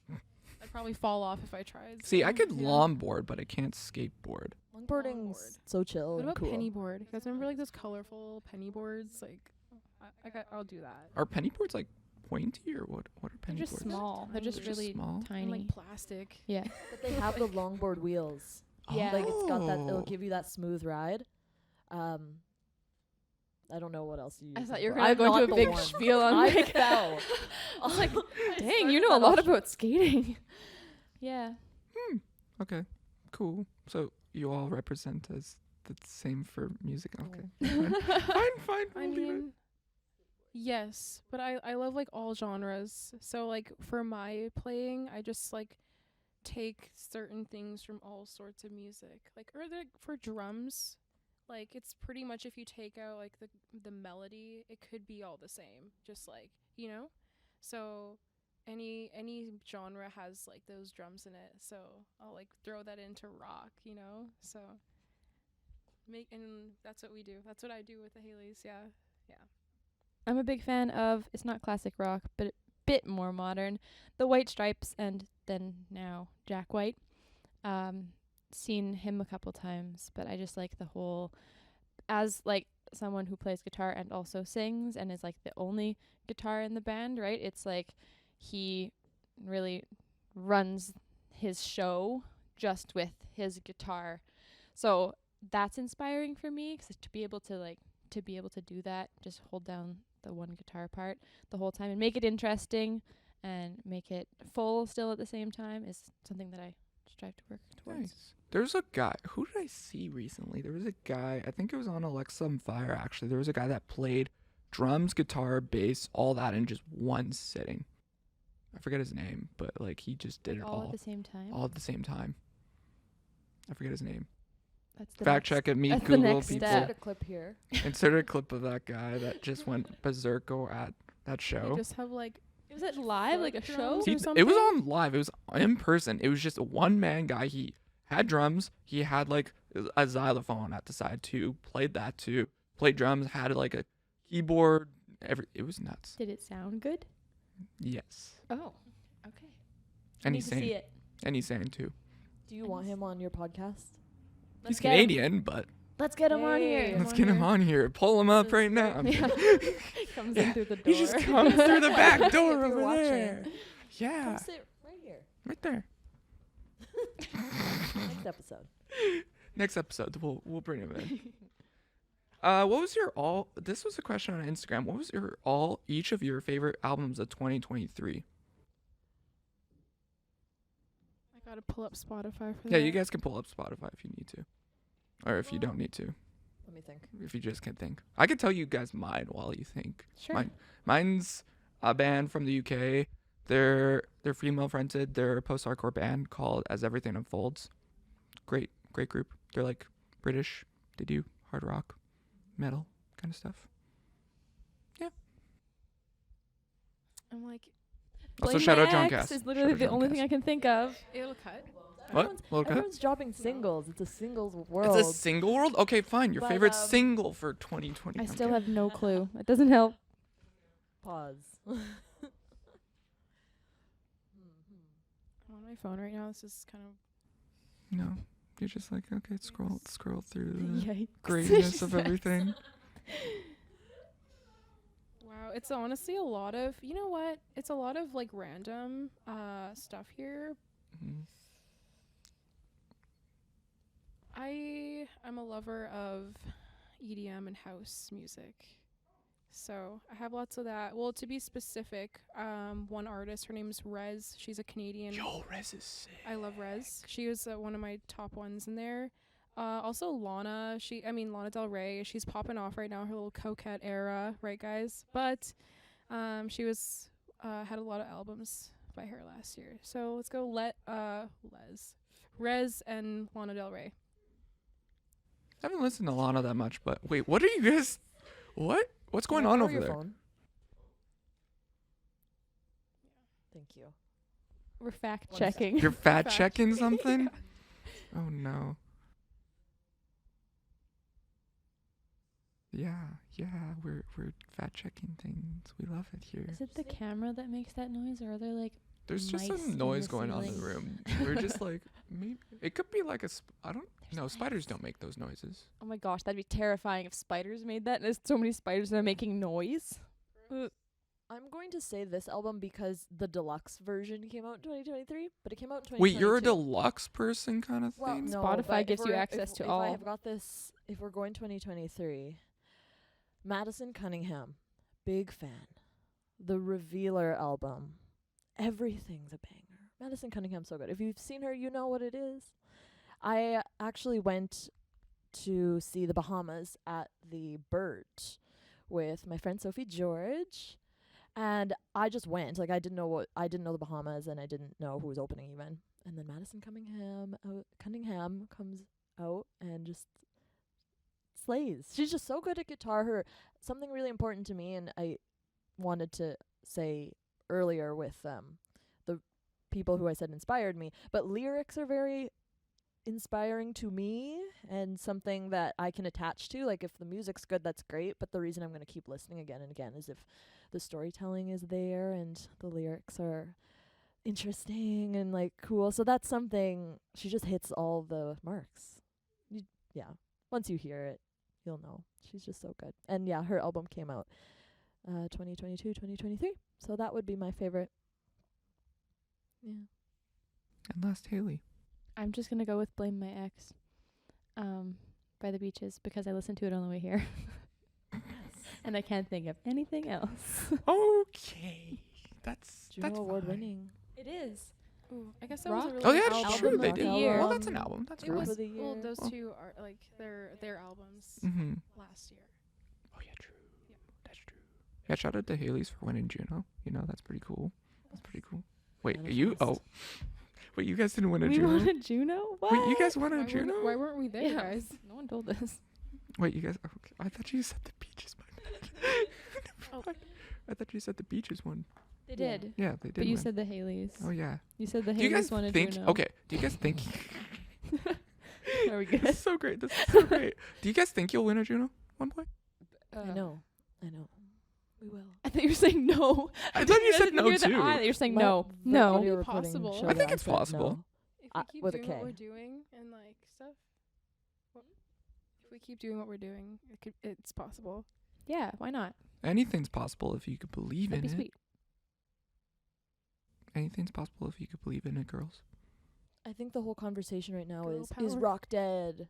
[SPEAKER 4] but I'd probably fall off if I tried.
[SPEAKER 1] See,
[SPEAKER 4] so,
[SPEAKER 1] I could
[SPEAKER 4] yeah.
[SPEAKER 1] longboard, but I can't skateboard.
[SPEAKER 3] Longboarding's so chill
[SPEAKER 4] What
[SPEAKER 3] and
[SPEAKER 4] about
[SPEAKER 3] cool.
[SPEAKER 4] penny board? You guys remember like those colorful penny boards? Like, I'll do that.
[SPEAKER 1] Are penny boards like pointy or what? What are
[SPEAKER 2] They're
[SPEAKER 1] penny
[SPEAKER 2] just
[SPEAKER 1] boards?
[SPEAKER 2] small. They're just
[SPEAKER 1] They're just
[SPEAKER 2] really
[SPEAKER 1] small?
[SPEAKER 4] And,
[SPEAKER 2] tiny.
[SPEAKER 4] like plastic.
[SPEAKER 2] Yeah.
[SPEAKER 3] But they have the longboard wheels.
[SPEAKER 2] Yeah.
[SPEAKER 3] Like it's got that. It'll
[SPEAKER 1] Oh.
[SPEAKER 3] give you that smooth ride. I don't know what else you use.
[SPEAKER 2] I
[SPEAKER 3] them
[SPEAKER 2] thought you were
[SPEAKER 3] for.
[SPEAKER 2] gonna
[SPEAKER 3] I'm
[SPEAKER 2] go into
[SPEAKER 3] not
[SPEAKER 2] a
[SPEAKER 3] the
[SPEAKER 2] big
[SPEAKER 3] one.
[SPEAKER 2] spiel on
[SPEAKER 3] I
[SPEAKER 2] like
[SPEAKER 3] fell.
[SPEAKER 2] I was like, dang, you
[SPEAKER 3] started
[SPEAKER 2] know a
[SPEAKER 3] that
[SPEAKER 2] lot
[SPEAKER 3] off.
[SPEAKER 2] about skating. Yeah.
[SPEAKER 1] Okay, cool. So you all represent as the same for music. Okay, fine.
[SPEAKER 4] I mean, yes, but I love like all genres. So like for my playing, I just like take certain things from all sorts of music. Like for drums, like it's pretty much if you take out like the melody, it could be all the same. Just like, So any genre has like those drums in it. So I'll like throw that into rock, So and that's what we do. That's what I do with the Hailey's, yeah.
[SPEAKER 2] I'm a big fan of, it's not classic rock, but a bit more modern, the White Stripes and then now Jack White. Seen him a couple times, but I just like the whole, as like someone who plays guitar and also sings and is like the only guitar in the band, right? It's like he really runs his show just with his guitar. So that's inspiring for me, 'cause to be able to do that, just hold down the one guitar part the whole time and make it interesting and make it full still at the same time is something that I strive to work towards.
[SPEAKER 1] Nice. There's a guy. Who did I see recently? There was a guy. I think it was on Alexa on Fire. Actually, there was a guy that played drums, guitar, bass, all that in just one sitting. I forget his name, but like he just did it
[SPEAKER 2] all
[SPEAKER 1] all
[SPEAKER 2] at the same time.
[SPEAKER 1] all at the same time. I forget his name.
[SPEAKER 2] That's the
[SPEAKER 1] Fact
[SPEAKER 2] next-
[SPEAKER 1] check it. Me
[SPEAKER 2] that's the
[SPEAKER 1] Google
[SPEAKER 2] next
[SPEAKER 1] people.
[SPEAKER 2] step.
[SPEAKER 3] Insert a clip here.
[SPEAKER 1] Insert a clip of that guy that just went berserko at that
[SPEAKER 4] They
[SPEAKER 1] show.
[SPEAKER 4] just have like
[SPEAKER 2] Was it live, like a
[SPEAKER 4] Folk
[SPEAKER 2] show?
[SPEAKER 4] drums
[SPEAKER 1] He,
[SPEAKER 4] or
[SPEAKER 1] it was
[SPEAKER 4] something?
[SPEAKER 1] on live. It was in person. It was just a one-man guy. He had drums. He had like a xylophone at the side too. Played that too. Played drums. Had like a keyboard. It was nuts.
[SPEAKER 2] Did it sound good?
[SPEAKER 1] Yes.
[SPEAKER 2] Oh, okay.
[SPEAKER 1] And
[SPEAKER 2] Need
[SPEAKER 1] he's
[SPEAKER 2] to see
[SPEAKER 1] saying.
[SPEAKER 2] it.
[SPEAKER 1] And he's saying too.
[SPEAKER 3] Do you want him on your podcast?
[SPEAKER 1] He's
[SPEAKER 2] get him.
[SPEAKER 1] Canadian, but
[SPEAKER 2] Let's get him on
[SPEAKER 3] Hey.
[SPEAKER 2] here.
[SPEAKER 1] let's get him on here. Pull him up
[SPEAKER 3] This
[SPEAKER 1] right
[SPEAKER 3] is
[SPEAKER 1] now. I'm
[SPEAKER 2] Yeah.
[SPEAKER 1] kidding.
[SPEAKER 2] Comes
[SPEAKER 1] Yeah.
[SPEAKER 2] in through the door.
[SPEAKER 1] He just comes through the back
[SPEAKER 3] If
[SPEAKER 1] door
[SPEAKER 3] you're
[SPEAKER 1] over
[SPEAKER 3] watching.
[SPEAKER 1] there. Yeah,
[SPEAKER 3] Come sit right here.
[SPEAKER 1] right there.
[SPEAKER 3] Next episode.
[SPEAKER 1] Next episode, we'll bring him in. What was your this was a question on Instagram. What was each of your favorite albums of 2023?
[SPEAKER 4] I gotta pull up Spotify for
[SPEAKER 1] Yeah,
[SPEAKER 4] that.
[SPEAKER 1] you guys can pull up Spotify if you need to. Or if you don't need to.
[SPEAKER 3] Let me think.
[SPEAKER 1] If you just can't think. I can tell you guys mine while you think.
[SPEAKER 2] Sure.
[SPEAKER 1] Mine's a band from the UK They're female fronted. They're a post-hardcore band called As Everything Unfolds. Great group. They're like British. They do hard rock, metal kind of stuff.
[SPEAKER 4] I'm like,
[SPEAKER 1] Also,
[SPEAKER 2] Blame
[SPEAKER 1] shout
[SPEAKER 2] my
[SPEAKER 1] out John
[SPEAKER 2] ex
[SPEAKER 1] Cass.
[SPEAKER 2] is literally
[SPEAKER 1] Shout out
[SPEAKER 2] the
[SPEAKER 1] John
[SPEAKER 2] only
[SPEAKER 1] Cass.
[SPEAKER 2] thing I can think of.
[SPEAKER 4] it'll cut.
[SPEAKER 1] What? Little cut?
[SPEAKER 3] Everyone's dropping singles. It's a singles world.
[SPEAKER 1] It's a single world? Okay, fine. Your
[SPEAKER 3] But,
[SPEAKER 1] favorite single for 2020.
[SPEAKER 2] I
[SPEAKER 1] I'm
[SPEAKER 2] still
[SPEAKER 1] kidding.
[SPEAKER 2] have no clue. It doesn't help.
[SPEAKER 3] Pause.
[SPEAKER 4] I'm on my phone right now. This is kind of.
[SPEAKER 1] No. You're just like, okay, scroll through the
[SPEAKER 2] Yikes.
[SPEAKER 1] greatness of everything.
[SPEAKER 4] Wow, it's honestly a lot of. You know what? It's a lot of like random stuff here.
[SPEAKER 1] Mhm.
[SPEAKER 4] I'm a lover of EDM and house music. So I have lots of that. Well, to be specific, one artist, her name's Rez. She's a Canadian.
[SPEAKER 1] Yo, Rez is sick.
[SPEAKER 4] I love Rez. She was one of my top ones in there. Also Lana. Lana Del Rey. She's popping off right now. Her little coquette era, right, guys? But she was had a lot of albums by her last year. So let's go. Rez and Lana Del Rey.
[SPEAKER 1] I haven't listened to Lana that much, but wait, what are you guys? What? What's going on
[SPEAKER 3] Borrow
[SPEAKER 1] over
[SPEAKER 3] your
[SPEAKER 1] there?
[SPEAKER 3] phone? Thank you.
[SPEAKER 2] We're fact
[SPEAKER 3] One sec.
[SPEAKER 2] checking.
[SPEAKER 1] You're fat
[SPEAKER 4] Fact
[SPEAKER 1] checking
[SPEAKER 4] checking.
[SPEAKER 1] something? Oh no. Yeah, we're fat checking things. We love it here.
[SPEAKER 2] Is it the camera that makes that noise, or are there like
[SPEAKER 1] There's just
[SPEAKER 2] mice in
[SPEAKER 1] some noise
[SPEAKER 2] the
[SPEAKER 1] going on in the
[SPEAKER 2] ceiling?
[SPEAKER 1] room. We're just like, maybe it could be like I don't know. Spiders don't make those noises.
[SPEAKER 2] Oh my gosh, that'd be terrifying if spiders made that. There's so many spiders that are making noise.
[SPEAKER 3] I'm going to say this album because the deluxe version came out in 2023, but it came out in 2022.
[SPEAKER 1] Wait, you're a deluxe person kind of
[SPEAKER 3] Well,
[SPEAKER 1] thing?
[SPEAKER 3] no,
[SPEAKER 2] Spotify
[SPEAKER 3] but if
[SPEAKER 2] gives you
[SPEAKER 3] we're-
[SPEAKER 2] access to
[SPEAKER 3] if
[SPEAKER 2] all.
[SPEAKER 3] I have got this, if we're going 2023, Madison Cunningham, big fan. The Revealer album, everything's a banger. Madison Cunningham's so good. If you've seen her, you know what it is. I actually went to see the Bahamas at the Burt with my friend Sophie George. And I just went. Like I didn't know the Bahamas, and I didn't know who was opening even. And then Madison Cunningham comes out and just slays. She's just so good at guitar. Something really important to me, and I wanted to say earlier with the people who I said inspired me, but lyrics are very inspiring to me and something that I can attach to. Like if the music's good, that's great, but the reason I'm going to keep listening again and again is if the storytelling is there and the lyrics are interesting and like cool. So that's something, she just hits all the marks. Once you hear it, you'll know. She's just so good. And yeah, her album came out 2022, 2023. So that would be my favorite. Yeah.
[SPEAKER 1] And last, Haley.
[SPEAKER 2] I'm just gonna go with Blame My Ex, by the Beaches, because I listened to it on the way here. And I can't think of anything else.
[SPEAKER 1] Okay, that's
[SPEAKER 3] Juno Award
[SPEAKER 1] fine.
[SPEAKER 3] winning.
[SPEAKER 2] It is.
[SPEAKER 4] Ooh, I guess that
[SPEAKER 2] Rock?
[SPEAKER 4] was a really
[SPEAKER 1] Oh
[SPEAKER 4] good
[SPEAKER 1] yeah,
[SPEAKER 4] album.
[SPEAKER 1] it's true. They
[SPEAKER 2] of
[SPEAKER 1] did.
[SPEAKER 2] the year.
[SPEAKER 1] Well, that's an album. That's
[SPEAKER 4] It
[SPEAKER 1] great.
[SPEAKER 4] was
[SPEAKER 3] of the year.
[SPEAKER 4] well, those
[SPEAKER 1] Oh.
[SPEAKER 4] two are like their albums
[SPEAKER 1] Mm-hmm.
[SPEAKER 4] last year.
[SPEAKER 1] Oh yeah, true. That's true. Yeah, shout out to HAILEY'S for winning Juno. You know, that's pretty cool. That's pretty cool. Wait, you? Oh, wait, you guys didn't win a
[SPEAKER 2] We
[SPEAKER 1] Juno?
[SPEAKER 2] won a Juno? What?
[SPEAKER 1] Wait, you guys won a
[SPEAKER 4] Why
[SPEAKER 1] Juno?
[SPEAKER 4] why weren't we there,
[SPEAKER 2] Yeah.
[SPEAKER 4] guys?
[SPEAKER 2] No one told us.
[SPEAKER 1] Wait, you guys? Okay, I thought you said the Beaches. My bad.
[SPEAKER 4] Oh.
[SPEAKER 1] I thought you said the Beaches won.
[SPEAKER 2] They
[SPEAKER 3] Yeah.
[SPEAKER 2] did.
[SPEAKER 1] Yeah, they did.
[SPEAKER 2] But you
[SPEAKER 1] win.
[SPEAKER 2] said the Haley's.
[SPEAKER 1] Oh yeah.
[SPEAKER 2] You said the
[SPEAKER 1] Do you guys
[SPEAKER 2] Haley's won a
[SPEAKER 1] think?
[SPEAKER 2] Juno.
[SPEAKER 1] Okay. Do you guys think?
[SPEAKER 2] Are we
[SPEAKER 1] This
[SPEAKER 2] good?
[SPEAKER 1] is so great. This is so great. Do you guys think you'll win a Juno? One point.
[SPEAKER 3] I know. We will.
[SPEAKER 2] I thought you were saying no.
[SPEAKER 1] I thought you said
[SPEAKER 2] didn't
[SPEAKER 1] no
[SPEAKER 2] hear the
[SPEAKER 1] too.
[SPEAKER 2] I. You're saying
[SPEAKER 3] My
[SPEAKER 2] no.
[SPEAKER 3] the
[SPEAKER 2] No.
[SPEAKER 3] audio
[SPEAKER 4] Be
[SPEAKER 3] recording
[SPEAKER 4] possible.
[SPEAKER 3] showed
[SPEAKER 1] I
[SPEAKER 3] that
[SPEAKER 1] think it's
[SPEAKER 3] said
[SPEAKER 1] possible.
[SPEAKER 3] no.
[SPEAKER 4] If we keep
[SPEAKER 3] with a
[SPEAKER 4] doing what
[SPEAKER 3] K.
[SPEAKER 4] we're doing and like stuff, if we keep doing what we're doing, it's possible.
[SPEAKER 2] Yeah, why not?
[SPEAKER 1] Anything's possible if you could believe
[SPEAKER 2] That'd
[SPEAKER 1] in
[SPEAKER 2] be
[SPEAKER 1] it.
[SPEAKER 2] sweet.
[SPEAKER 1] Anything's possible if you could believe in it, girls.
[SPEAKER 3] I think the whole conversation right now
[SPEAKER 4] Girl
[SPEAKER 3] is
[SPEAKER 4] power.
[SPEAKER 3] rock dead?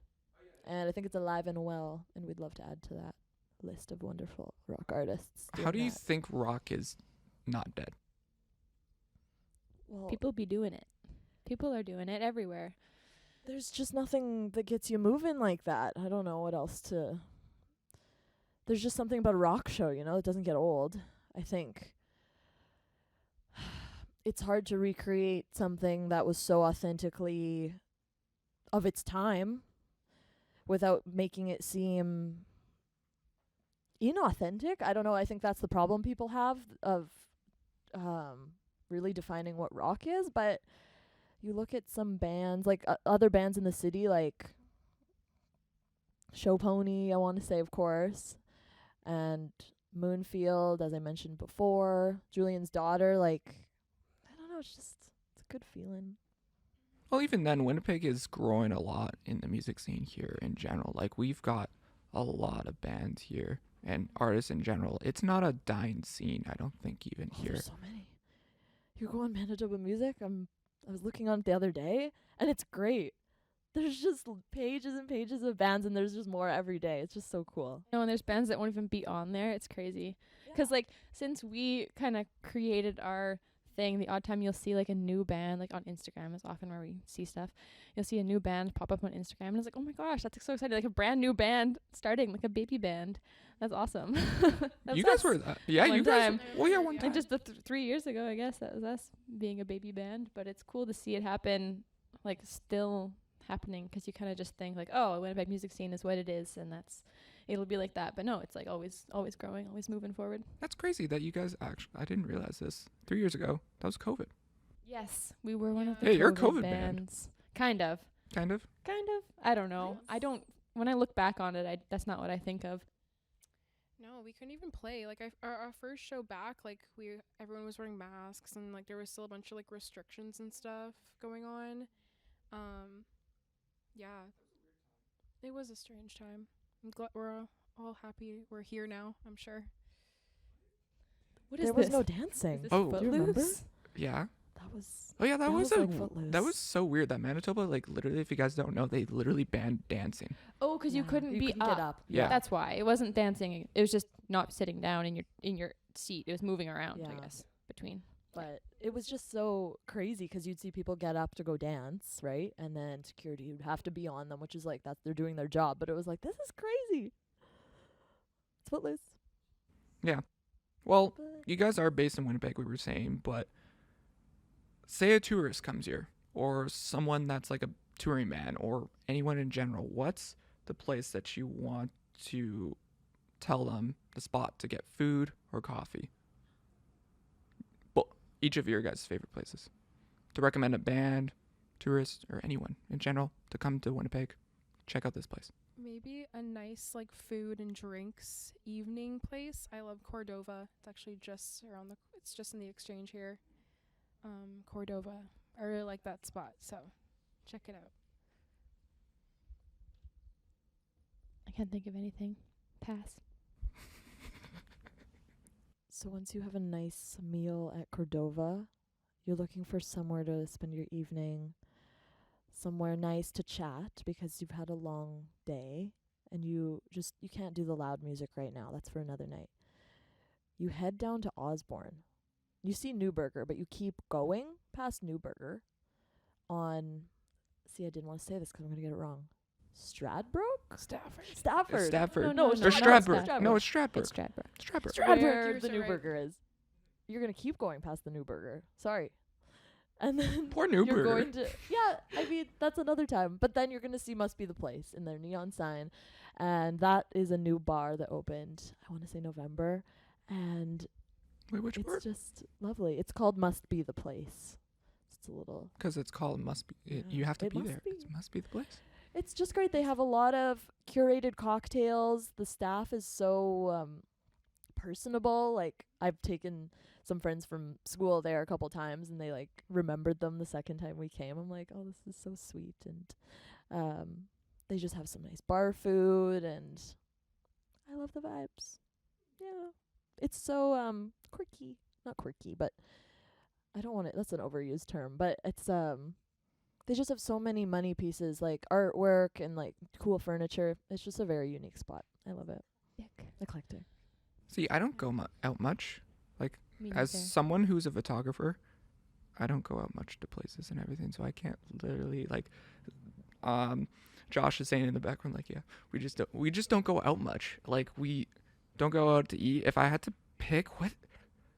[SPEAKER 3] And I think it's alive and well, and we'd love to add to that list of wonderful rock artists.
[SPEAKER 1] How
[SPEAKER 3] doing
[SPEAKER 1] do you
[SPEAKER 3] that.
[SPEAKER 1] think rock is not dead?
[SPEAKER 3] Well,
[SPEAKER 2] People be doing it. People are doing it everywhere.
[SPEAKER 3] there's just nothing that gets you moving like that. I don't know what else to. There's just something about a rock show, it doesn't get old. I think. it's hard to recreate something that was so authentically of its time without making it seem inauthentic. I don't know. I think that's the problem people have of really defining what rock is. But you look at some bands, like other bands in the city, like Show Pony, I want to say, of course, and Moonfield, as I mentioned before, Julian's Daughter. Like, I don't know. It's a good feeling.
[SPEAKER 1] Well, even then, Winnipeg is growing a lot in the music scene here in general. Like, we've got a lot of bands here and artists in general. It's not a dying scene, I don't think, even here.
[SPEAKER 3] There's so many. You go on Manitoba Music. I was looking on it the other day, and it's great. There's just pages and pages of bands, and there's just more every day. It's just so cool.
[SPEAKER 2] And there's bands that won't even be on there. It's crazy. Because, like, since we kind of created our thing, the odd time you'll see, like, a new band, like, on Instagram is often where we see stuff. You'll see a new band pop up on Instagram, and it's like, oh, my gosh, that's so exciting. Like, a brand new band starting, like a baby band. That's awesome. That's
[SPEAKER 1] You guys
[SPEAKER 2] us.
[SPEAKER 1] were that. Yeah,
[SPEAKER 2] One
[SPEAKER 1] you guys.
[SPEAKER 2] time.
[SPEAKER 1] Well, yeah, one
[SPEAKER 2] Like,
[SPEAKER 1] time.
[SPEAKER 2] just 3 years ago, I guess, that was us being a baby band. But it's cool to see it happen, like, still happening, because you kind of just think, like, oh, Winnipeg music scene is what it is, and it'll be like that. But no, it's like always growing, always moving forward.
[SPEAKER 1] That's crazy that you guys actually, I didn't realize this. 3 years ago, that was COVID.
[SPEAKER 2] Yes, we were one of the
[SPEAKER 1] Hey, you're a
[SPEAKER 2] COVID
[SPEAKER 1] COVID band.
[SPEAKER 2] bands. Kind of.
[SPEAKER 1] Kind of.
[SPEAKER 2] I don't know. I don't. When I look back on it, that's not what I think of.
[SPEAKER 4] No, we couldn't even play. Like, our first show back, like, everyone was wearing masks, and, like, there was still a bunch of, like, restrictions and stuff going on. Yeah. It was a strange time. I'm glad we're all happy we're here now, I'm sure.
[SPEAKER 2] What is
[SPEAKER 3] There
[SPEAKER 2] this?
[SPEAKER 3] was no dancing.
[SPEAKER 2] Is this
[SPEAKER 1] Oh.
[SPEAKER 3] Do you remember?
[SPEAKER 2] Footloose?
[SPEAKER 1] Yeah.
[SPEAKER 3] That was
[SPEAKER 1] Oh yeah, that was
[SPEAKER 3] like Footloose.
[SPEAKER 1] that was so weird that Manitoba, like, literally, if you guys don't know, they literally banned dancing.
[SPEAKER 2] Oh, because you couldn't be
[SPEAKER 3] couldn't
[SPEAKER 2] up.
[SPEAKER 3] get up.
[SPEAKER 1] Yeah.
[SPEAKER 2] That's why it wasn't dancing. It was just not sitting down in your seat. It was moving around, I
[SPEAKER 3] Yeah.
[SPEAKER 2] guess, between.
[SPEAKER 3] But it was just so crazy because you'd see people get up to go dance, right? And then security would have to be on them, which is like they're doing their job. But it was like, this is crazy. It's Footloose.
[SPEAKER 1] Well,
[SPEAKER 3] But
[SPEAKER 1] you guys are based in Winnipeg, we were saying, but say a tourist comes here, or someone that's like a touring man, or anyone in general. What's the place that you want to tell them, the spot to get food or coffee? Well, each of your guys' favorite places. To recommend a band, tourist, or anyone in general to come to Winnipeg, check out this place.
[SPEAKER 4] Maybe a nice, like, food and drinks evening place. I love Cordova. It's actually just it's just in the Exchange here. Cordova. I really like that spot, so check it out.
[SPEAKER 2] I can't think of anything. Pass.
[SPEAKER 3] so once you have a nice meal at Cordova, you're looking for somewhere to spend your evening, somewhere nice to chat because you've had a long day and you can't do the loud music right now. That's for another night. You head down to Osborne. You see Newburger, but you keep going past Newburger on, I didn't want to say this because I'm going to get it wrong. Stradbroke?
[SPEAKER 4] Stafford.
[SPEAKER 3] Stafford.
[SPEAKER 1] It's Stafford.
[SPEAKER 2] No,
[SPEAKER 3] it's
[SPEAKER 1] Or
[SPEAKER 3] not
[SPEAKER 1] Stradbroke.
[SPEAKER 3] Stradbroke.
[SPEAKER 1] No, it's Stradbroke.
[SPEAKER 2] It's Stradbroke.
[SPEAKER 1] Stradbroke.
[SPEAKER 3] Stradbroke,
[SPEAKER 4] You're
[SPEAKER 3] the
[SPEAKER 4] so right.
[SPEAKER 3] Newburger is. You're going to keep going past the Newburger. Sorry. And then
[SPEAKER 1] Poor
[SPEAKER 3] you're
[SPEAKER 1] Newburger.
[SPEAKER 3] going to, yeah, I mean, that's another time. But then you're going to see Must Be the Place in their neon sign. And that is a new bar that opened, I want to say November. And
[SPEAKER 1] Wait, which
[SPEAKER 3] it's
[SPEAKER 1] word?
[SPEAKER 3] just lovely. It's called Must Be the Place. It's a little,
[SPEAKER 1] Because it's called Must Be.
[SPEAKER 3] Yeah,
[SPEAKER 1] You have to
[SPEAKER 3] it
[SPEAKER 1] be
[SPEAKER 3] must
[SPEAKER 1] there.
[SPEAKER 3] be.
[SPEAKER 1] It must be the place.
[SPEAKER 3] it's just great. They have a lot of curated cocktails. The staff is so personable. Like, I've taken some friends from school there a couple times and they like remembered them the second time we came. I'm like, oh, this is so sweet. And they just have some nice bar food and I love the vibes. Yeah. It's so quirky. Not quirky, but I don't want it, that's an overused term, but it's they just have so many money pieces, like artwork and like cool furniture. It's just a very unique spot. I love it. Eclectic.
[SPEAKER 1] See, I don't go out much.
[SPEAKER 2] Me
[SPEAKER 1] As
[SPEAKER 2] neither.
[SPEAKER 1] someone who's a photographer, I don't go out much to places and everything, so I can't literally like. Josh is saying in the background, like, yeah, we just don't go out much. Like, we don't go out to eat. If I had to pick, what?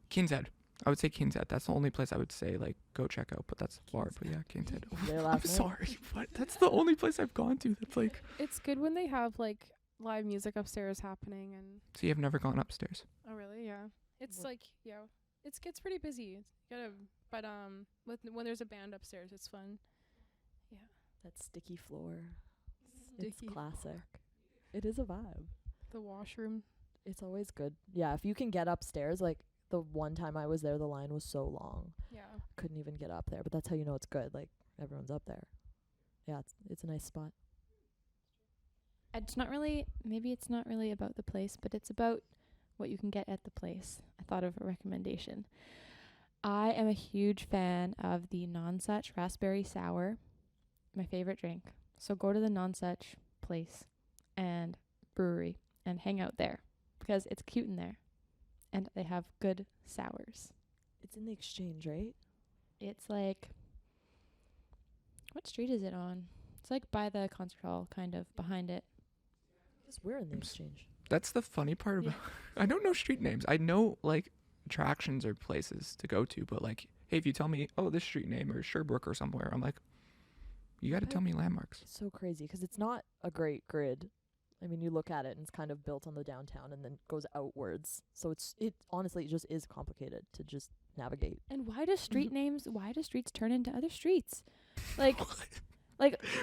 [SPEAKER 1] King's Head. I would say King's Head. That's the only place I would say like go check out, but that's far. But yeah, King's Head.
[SPEAKER 3] There
[SPEAKER 1] I'm
[SPEAKER 3] last night.
[SPEAKER 1] sorry, but that's the only place I've gone to. That's like.
[SPEAKER 4] It's good when they have like live music upstairs happening and.
[SPEAKER 1] So you've never gone upstairs?
[SPEAKER 4] Oh really? Yeah. It's
[SPEAKER 3] What-
[SPEAKER 4] like it gets pretty busy. But when there's a band upstairs, it's fun. Yeah.
[SPEAKER 3] That sticky floor.
[SPEAKER 4] Sticky
[SPEAKER 3] It's classic. It is a vibe.
[SPEAKER 4] The washroom.
[SPEAKER 3] It's always good. Yeah, if you can get upstairs, like the one time I was there, the line was so long.
[SPEAKER 4] Yeah.
[SPEAKER 3] Couldn't even get up there, but that's how you know it's good. Like everyone's up there. Yeah, it's a nice spot.
[SPEAKER 2] It's not really, maybe it's not really about the place, but it's about what you can get at the place. I thought of a recommendation. I am a huge fan of the Non-Such Raspberry Sour, my favorite drink. So go to the Non-Such place and brewery and hang out there because it's cute in there and they have good sours.
[SPEAKER 3] It's in the Exchange, right?
[SPEAKER 2] It's like, what street is it on? It's like by the concert hall, kind of behind it.
[SPEAKER 3] Yes, we're in the
[SPEAKER 1] Oops.
[SPEAKER 3] Exchange.
[SPEAKER 1] That's the funny part
[SPEAKER 2] Yeah.
[SPEAKER 1] about. I don't know street names. I know like attractions or places to go to, but like, hey, if you tell me, oh, this street name or Sherbrooke or somewhere, I'm like, you got to tell me landmarks.
[SPEAKER 3] It's so crazy because it's not a great grid. I mean, you look at it and it's kind of built on the downtown and then goes outwards. So it honestly it just is complicated to just navigate.
[SPEAKER 2] And why do why do streets turn into other streets? Like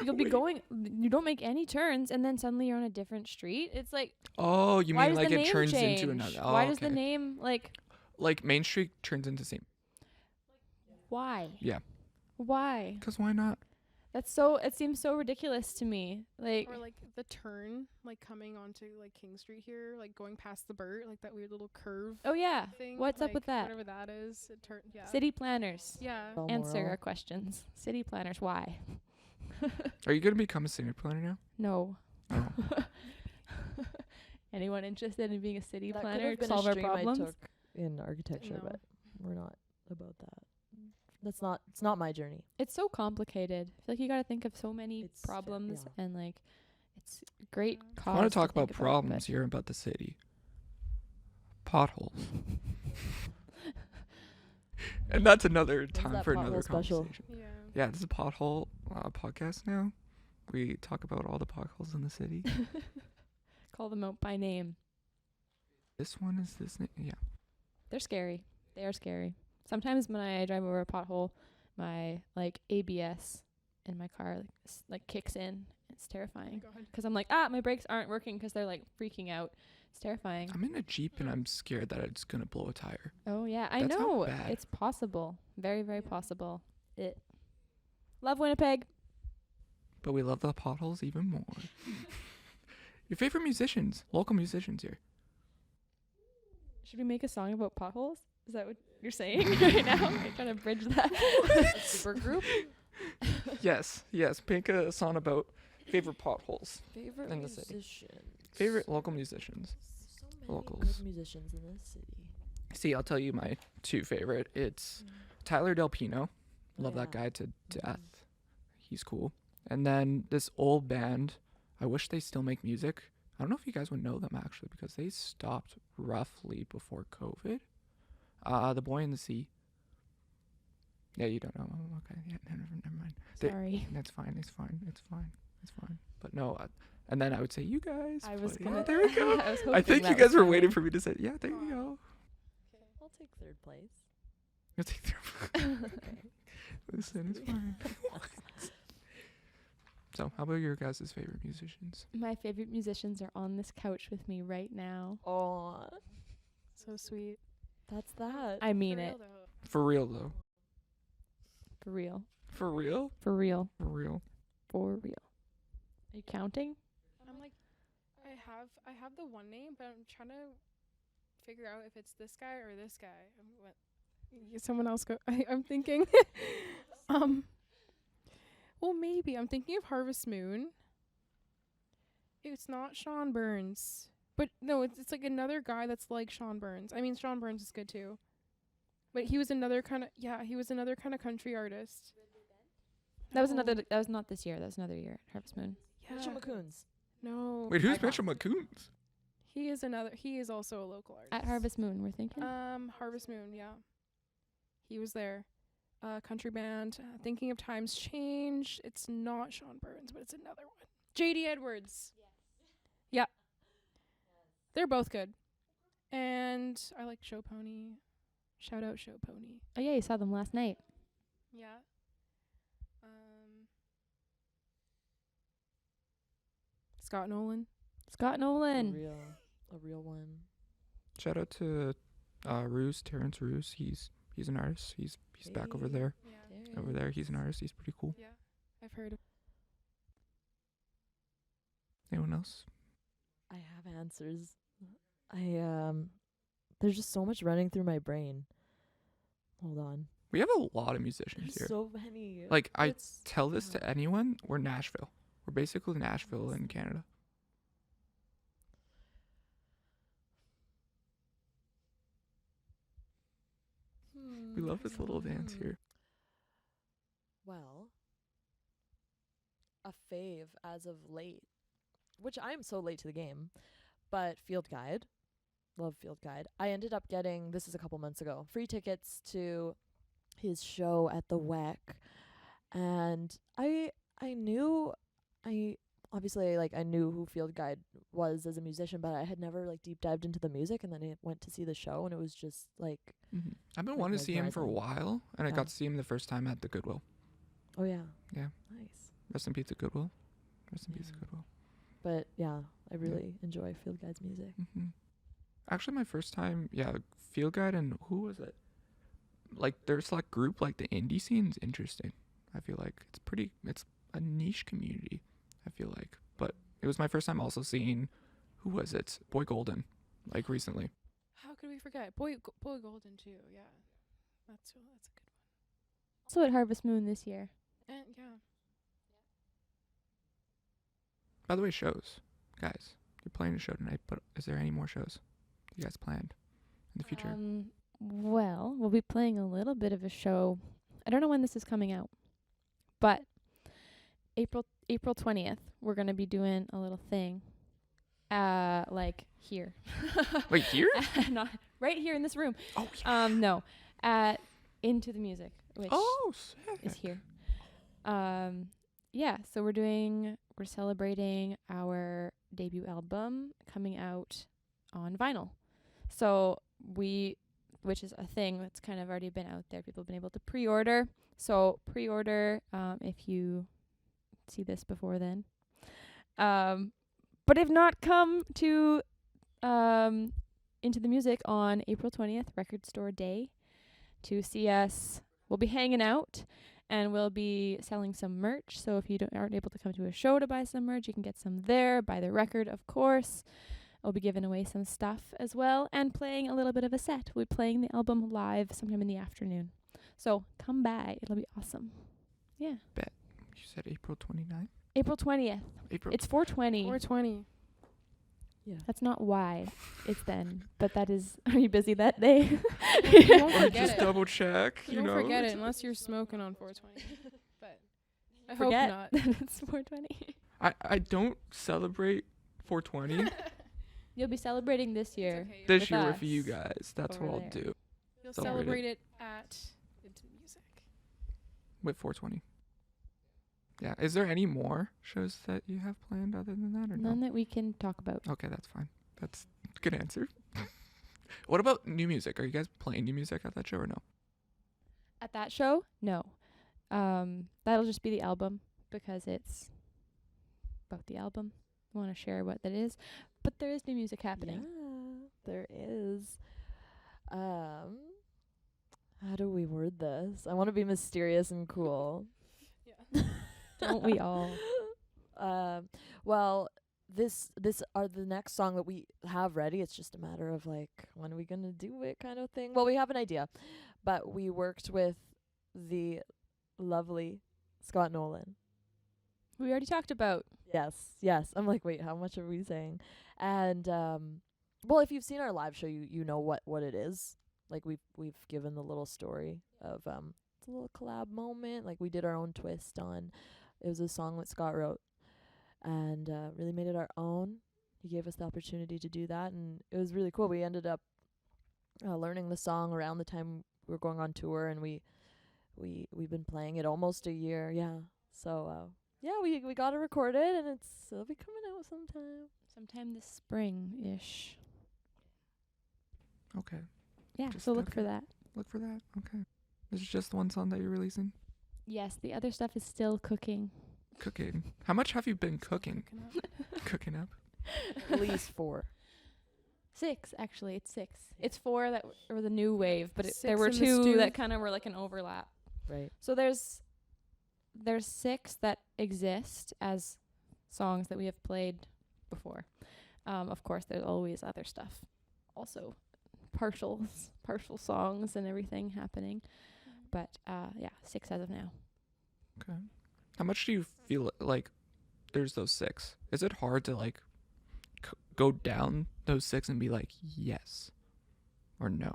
[SPEAKER 2] you'll be
[SPEAKER 1] Wait.
[SPEAKER 2] going, you don't make any turns and then suddenly you're on a different street. It's like,
[SPEAKER 1] Oh, you
[SPEAKER 2] why
[SPEAKER 1] mean
[SPEAKER 2] does
[SPEAKER 1] like
[SPEAKER 2] the
[SPEAKER 1] it
[SPEAKER 2] name
[SPEAKER 1] turns
[SPEAKER 2] change?
[SPEAKER 1] into another? Oh,
[SPEAKER 2] Why does the
[SPEAKER 1] okay.
[SPEAKER 2] name,
[SPEAKER 1] Like Main Street turns into same?
[SPEAKER 2] why?
[SPEAKER 1] Yeah.
[SPEAKER 2] Why?
[SPEAKER 1] Because why not?
[SPEAKER 2] It seems so ridiculous to me. Like,
[SPEAKER 4] Or like the turn, like coming onto like King Street here, like going past the Burt, like that weird little curve
[SPEAKER 2] oh yeah,
[SPEAKER 4] thing.
[SPEAKER 2] what's up
[SPEAKER 4] like,
[SPEAKER 2] with that?
[SPEAKER 4] Whatever that is. It yeah.
[SPEAKER 2] City planners.
[SPEAKER 4] Yeah.
[SPEAKER 2] Answer
[SPEAKER 3] Balmoral.
[SPEAKER 2] our questions. City planners, why?
[SPEAKER 1] Are you gonna become a city planner now?
[SPEAKER 2] No.
[SPEAKER 1] Oh.
[SPEAKER 2] Anyone interested in being a city
[SPEAKER 3] That could
[SPEAKER 2] planner
[SPEAKER 3] have
[SPEAKER 2] to
[SPEAKER 3] been
[SPEAKER 2] solve
[SPEAKER 3] a
[SPEAKER 2] our
[SPEAKER 3] stream
[SPEAKER 2] problems?
[SPEAKER 3] I took in architecture,
[SPEAKER 4] No.
[SPEAKER 3] but we're not about that. It's not my journey.
[SPEAKER 2] It's so complicated. I feel like you got to think of so many
[SPEAKER 3] It's ju-
[SPEAKER 2] problems
[SPEAKER 3] yeah.
[SPEAKER 2] and like it's great
[SPEAKER 4] Yeah.
[SPEAKER 2] cause
[SPEAKER 1] I want to talk
[SPEAKER 2] think
[SPEAKER 1] about problems
[SPEAKER 2] but
[SPEAKER 1] here about the city. Potholes. And that's another
[SPEAKER 3] When's
[SPEAKER 1] time
[SPEAKER 3] that
[SPEAKER 1] for another
[SPEAKER 3] pothole special?
[SPEAKER 1] conversation.
[SPEAKER 4] Yeah.
[SPEAKER 1] Yeah, this is a pothole podcast now. We talk about all the potholes in the city.
[SPEAKER 2] call them out by name.
[SPEAKER 1] This one is this name. Yeah.
[SPEAKER 2] They're scary. They are scary. Sometimes when I drive over a pothole, my like ABS in my car like kicks in. It's terrifying.
[SPEAKER 4] Oh God.
[SPEAKER 2] 'Cause I'm like, my brakes aren't working 'cause they're like freaking out. It's terrifying.
[SPEAKER 1] I'm in a Jeep and I'm scared that it's going to blow a tire.
[SPEAKER 2] Oh yeah, I
[SPEAKER 1] That's how
[SPEAKER 2] know.
[SPEAKER 1] bad.
[SPEAKER 2] It's possible. Very, very
[SPEAKER 4] Yeah.
[SPEAKER 2] possible. Love Winnipeg.
[SPEAKER 1] But we love the potholes even more. Your favorite musicians, local musicians here.
[SPEAKER 2] Should we make a song about potholes? Is that what you're saying right now? I'm trying to bridge that.
[SPEAKER 3] Super group.
[SPEAKER 1] Yes, make a song about favorite potholes.
[SPEAKER 3] Favorite
[SPEAKER 1] In the city.
[SPEAKER 3] musicians.
[SPEAKER 1] Favorite local musicians.
[SPEAKER 3] So many
[SPEAKER 1] locals.
[SPEAKER 3] good musicians in this city.
[SPEAKER 1] See, I'll tell you my two favorite. It's Tyler Del Pino. Love that
[SPEAKER 3] Yeah.
[SPEAKER 1] guy to death. He's cool. And then this old band, I wish they still make music. I don't know if you guys would know them actually because they stopped roughly before COVID. The Boy in the Sea. Yeah, you don't know. Oh, okay, yeah, never mind. They-
[SPEAKER 2] Sorry.
[SPEAKER 1] That's fine. It's fine. But no, and then I would say you guys.
[SPEAKER 2] I was
[SPEAKER 1] but
[SPEAKER 2] gonna.
[SPEAKER 1] yeah, there we go.
[SPEAKER 2] I was
[SPEAKER 1] I
[SPEAKER 2] hoping
[SPEAKER 1] think
[SPEAKER 2] that
[SPEAKER 1] you guys
[SPEAKER 2] was
[SPEAKER 1] were
[SPEAKER 2] coming.
[SPEAKER 1] waiting for me to say, yeah, there you go.
[SPEAKER 3] I'll take third place.
[SPEAKER 1] You'll take through. Listen, it's fine. So, how about your guys' favorite musicians?
[SPEAKER 2] My favorite musicians are on this couch with me right now.
[SPEAKER 3] Oh,
[SPEAKER 4] So sweet.
[SPEAKER 3] that's that.
[SPEAKER 2] I mean
[SPEAKER 4] For
[SPEAKER 2] it.
[SPEAKER 4] real, though.
[SPEAKER 1] For real, though.
[SPEAKER 2] For real.
[SPEAKER 1] For real?
[SPEAKER 2] For real.
[SPEAKER 1] For real.
[SPEAKER 2] For real. Are you counting?
[SPEAKER 4] I'm like, I have the one name, but I'm trying to figure out if it's this guy or this guy. Someone else go. I'm thinking. Well, maybe I'm thinking of Harvest Moon. It's not Sean Burns, but no, it's like another guy that's like Sean Burns. I mean, Sean Burns is good too, but he was another kind of country artist.
[SPEAKER 2] That was
[SPEAKER 4] No.
[SPEAKER 2] That was not this year. That was another year at Harvest Moon.
[SPEAKER 3] Mitchell
[SPEAKER 4] Yeah.
[SPEAKER 3] McCoons.
[SPEAKER 4] No.
[SPEAKER 1] Wait, who's
[SPEAKER 3] Icon.
[SPEAKER 1] Mitchell McCoons?
[SPEAKER 4] He is also a local artist.
[SPEAKER 2] At Harvest Moon, we're thinking.
[SPEAKER 4] Harvest Moon, yeah. He was there. Country band. Thinking of Times Change. It's not Sean Burns, but it's another one. J.D. Edwards. Yeah. They're both good. And I like Show Pony. Shout out Show Pony.
[SPEAKER 2] Oh yeah, you saw them last night.
[SPEAKER 4] Yeah. Scott Nolan.
[SPEAKER 2] Scott Nolan.
[SPEAKER 3] A real one.
[SPEAKER 1] Shout out to Terrence Roos. He's an artist. He's back over there.
[SPEAKER 4] Yeah.
[SPEAKER 1] Over there, he's an artist. He's pretty cool.
[SPEAKER 4] Yeah. I've heard of.
[SPEAKER 1] Anyone else?
[SPEAKER 3] I have answers. There's just so much running through my brain. Hold on.
[SPEAKER 1] We have a lot of musicians
[SPEAKER 3] There's
[SPEAKER 1] here.
[SPEAKER 3] so many.
[SPEAKER 1] Like, I
[SPEAKER 3] It's-
[SPEAKER 1] tell this to anyone, we're Nashville. We're basically Nashville in Canada. We love this little dance here.
[SPEAKER 3] Well, a fave as of late, which I'm so late to the game, but Field Guide. Love Field Guide. I ended up getting, this is a couple months ago, free tickets to his show at the WEC. And I knew who Field Guide was as a musician, but I had never like deep dived into the music, and then I went to see the show and it was just like,
[SPEAKER 1] I've been
[SPEAKER 3] Like
[SPEAKER 1] wanting to see him for a
[SPEAKER 3] mesmerizing.
[SPEAKER 1] while, and I
[SPEAKER 3] Yeah.
[SPEAKER 1] got to see him the first time at the Goodwill.
[SPEAKER 3] oh yeah.
[SPEAKER 1] Yeah.
[SPEAKER 3] Nice.
[SPEAKER 1] Rest in peace at Goodwill. Rest in peace at
[SPEAKER 3] Yeah.
[SPEAKER 1] Goodwill.
[SPEAKER 3] But yeah, I really enjoy Field Guide's music.
[SPEAKER 1] Actually, my first time, Field Guide, and who was it? Like, their select group, like the indie scene's interesting. I feel like it's a niche community, I feel like. But it was my first time also seeing, who was it? Boy Golden, like recently.
[SPEAKER 4] How could we forget? Boy Golden too. Yeah. That's a good one.
[SPEAKER 2] Also at Harvest Moon this year.
[SPEAKER 4] And yeah.
[SPEAKER 1] By the way, shows. Guys, you're playing a show tonight, but is there any more shows you guys planned in the future?
[SPEAKER 2] Well, we'll be playing a little bit of a show. I don't know when this is coming out, but April 20th, we're going to be doing a little thing. Like here.
[SPEAKER 1] Wait, here?
[SPEAKER 2] Not right here in this room.
[SPEAKER 1] Oh, yeah.
[SPEAKER 2] No. At Into the Music, which
[SPEAKER 1] Oh, sick.
[SPEAKER 2] is here. Yeah, so we're celebrating our debut album coming out on vinyl. So which is a thing that's kind of already been out there. People have been able to pre-order. So pre-order if you see this before then. But if not, come to Into the Music on April 20th, Record Store Day, to see us. We'll be hanging out, and we'll be selling some merch. So if you aren't able to come to a show to buy some merch, you can get some there. Buy the record, of course. We'll be giving away some stuff as well, and playing a little bit of a set. We'll be playing the album live sometime in the afternoon. So come by. It'll be awesome. Yeah.
[SPEAKER 1] You said April 29th?
[SPEAKER 2] April 20th. It's 420.
[SPEAKER 4] 420.
[SPEAKER 3] Yeah.
[SPEAKER 2] That's not why it's then, but that is, are you busy that day?
[SPEAKER 4] You won't
[SPEAKER 1] Or
[SPEAKER 4] forget
[SPEAKER 1] just
[SPEAKER 4] it.
[SPEAKER 1] double check,
[SPEAKER 4] You
[SPEAKER 1] you
[SPEAKER 4] don't
[SPEAKER 1] know?
[SPEAKER 4] forget it unless you're smoking on 420. But I
[SPEAKER 2] Forget
[SPEAKER 4] hope not.
[SPEAKER 2] that it's 420.
[SPEAKER 1] I don't celebrate 420
[SPEAKER 2] You'll be celebrating this year.
[SPEAKER 4] Okay,
[SPEAKER 1] this
[SPEAKER 2] with
[SPEAKER 1] year
[SPEAKER 2] us
[SPEAKER 1] with you guys. That's
[SPEAKER 2] over
[SPEAKER 1] what I'll
[SPEAKER 2] there.
[SPEAKER 1] do
[SPEAKER 4] You'll
[SPEAKER 1] Celebrate
[SPEAKER 4] celebrate it at Into the Music.
[SPEAKER 1] with 420. Yeah. Is there any more shows that you have planned other than that, or
[SPEAKER 2] None
[SPEAKER 1] no?
[SPEAKER 2] that we can talk about.
[SPEAKER 1] Okay, that's fine. That's a good answer. What about new music? Are you guys playing new music at that show or no?
[SPEAKER 2] At that show? No. That'll just be the album because it's about the album. I want to share what that is. But there is new music happening.
[SPEAKER 3] Yeah, there is. How do we word this? I want to be mysterious and cool.
[SPEAKER 4] Yeah.
[SPEAKER 2] Don't we all?
[SPEAKER 3] Well, this are the next song that we have ready. It's just a matter of like, when are we gonna do it, kind of thing. Well, we have an idea, but we worked with the lovely Scott Nolan.
[SPEAKER 2] We already talked about.
[SPEAKER 3] Yes. I'm like, wait, how much are we saying? And well, if you've seen our live show, you know what it is. Like we've given the little story of it's a little collab moment. Like we did our own twist on. It was a song that Scott wrote, and really made it our own. He gave us the opportunity to do that, and it was really cool. We ended up learning the song around the time we're going on tour, and we've been playing it almost a year. Yeah. So yeah, we got to record it, and it'll be coming out
[SPEAKER 2] Sometime this spring-ish.
[SPEAKER 1] Okay.
[SPEAKER 2] Yeah,
[SPEAKER 1] Just
[SPEAKER 2] so look
[SPEAKER 1] okay.
[SPEAKER 2] for that.
[SPEAKER 1] Look for that. Okay. This is just one song that you're releasing?
[SPEAKER 2] Yes, the other stuff is still cooking.
[SPEAKER 1] Cooking. How much have you been cooking? Cooking up?
[SPEAKER 3] At least 4.
[SPEAKER 2] 6, actually. It's 6. It's 4 that were the new wave, but there
[SPEAKER 4] 6
[SPEAKER 2] were
[SPEAKER 4] in the
[SPEAKER 2] 2
[SPEAKER 4] stew.
[SPEAKER 2] that kind of were like an overlap.
[SPEAKER 3] Right.
[SPEAKER 2] So there's 6 that exist as songs that we have played before. Of course, there's always other stuff. Also, partial songs and everything happening. But yeah, 6 as of now.
[SPEAKER 1] Okay. How much do you feel like there's those 6? Is it hard to like go down those 6 and be like, yes or no?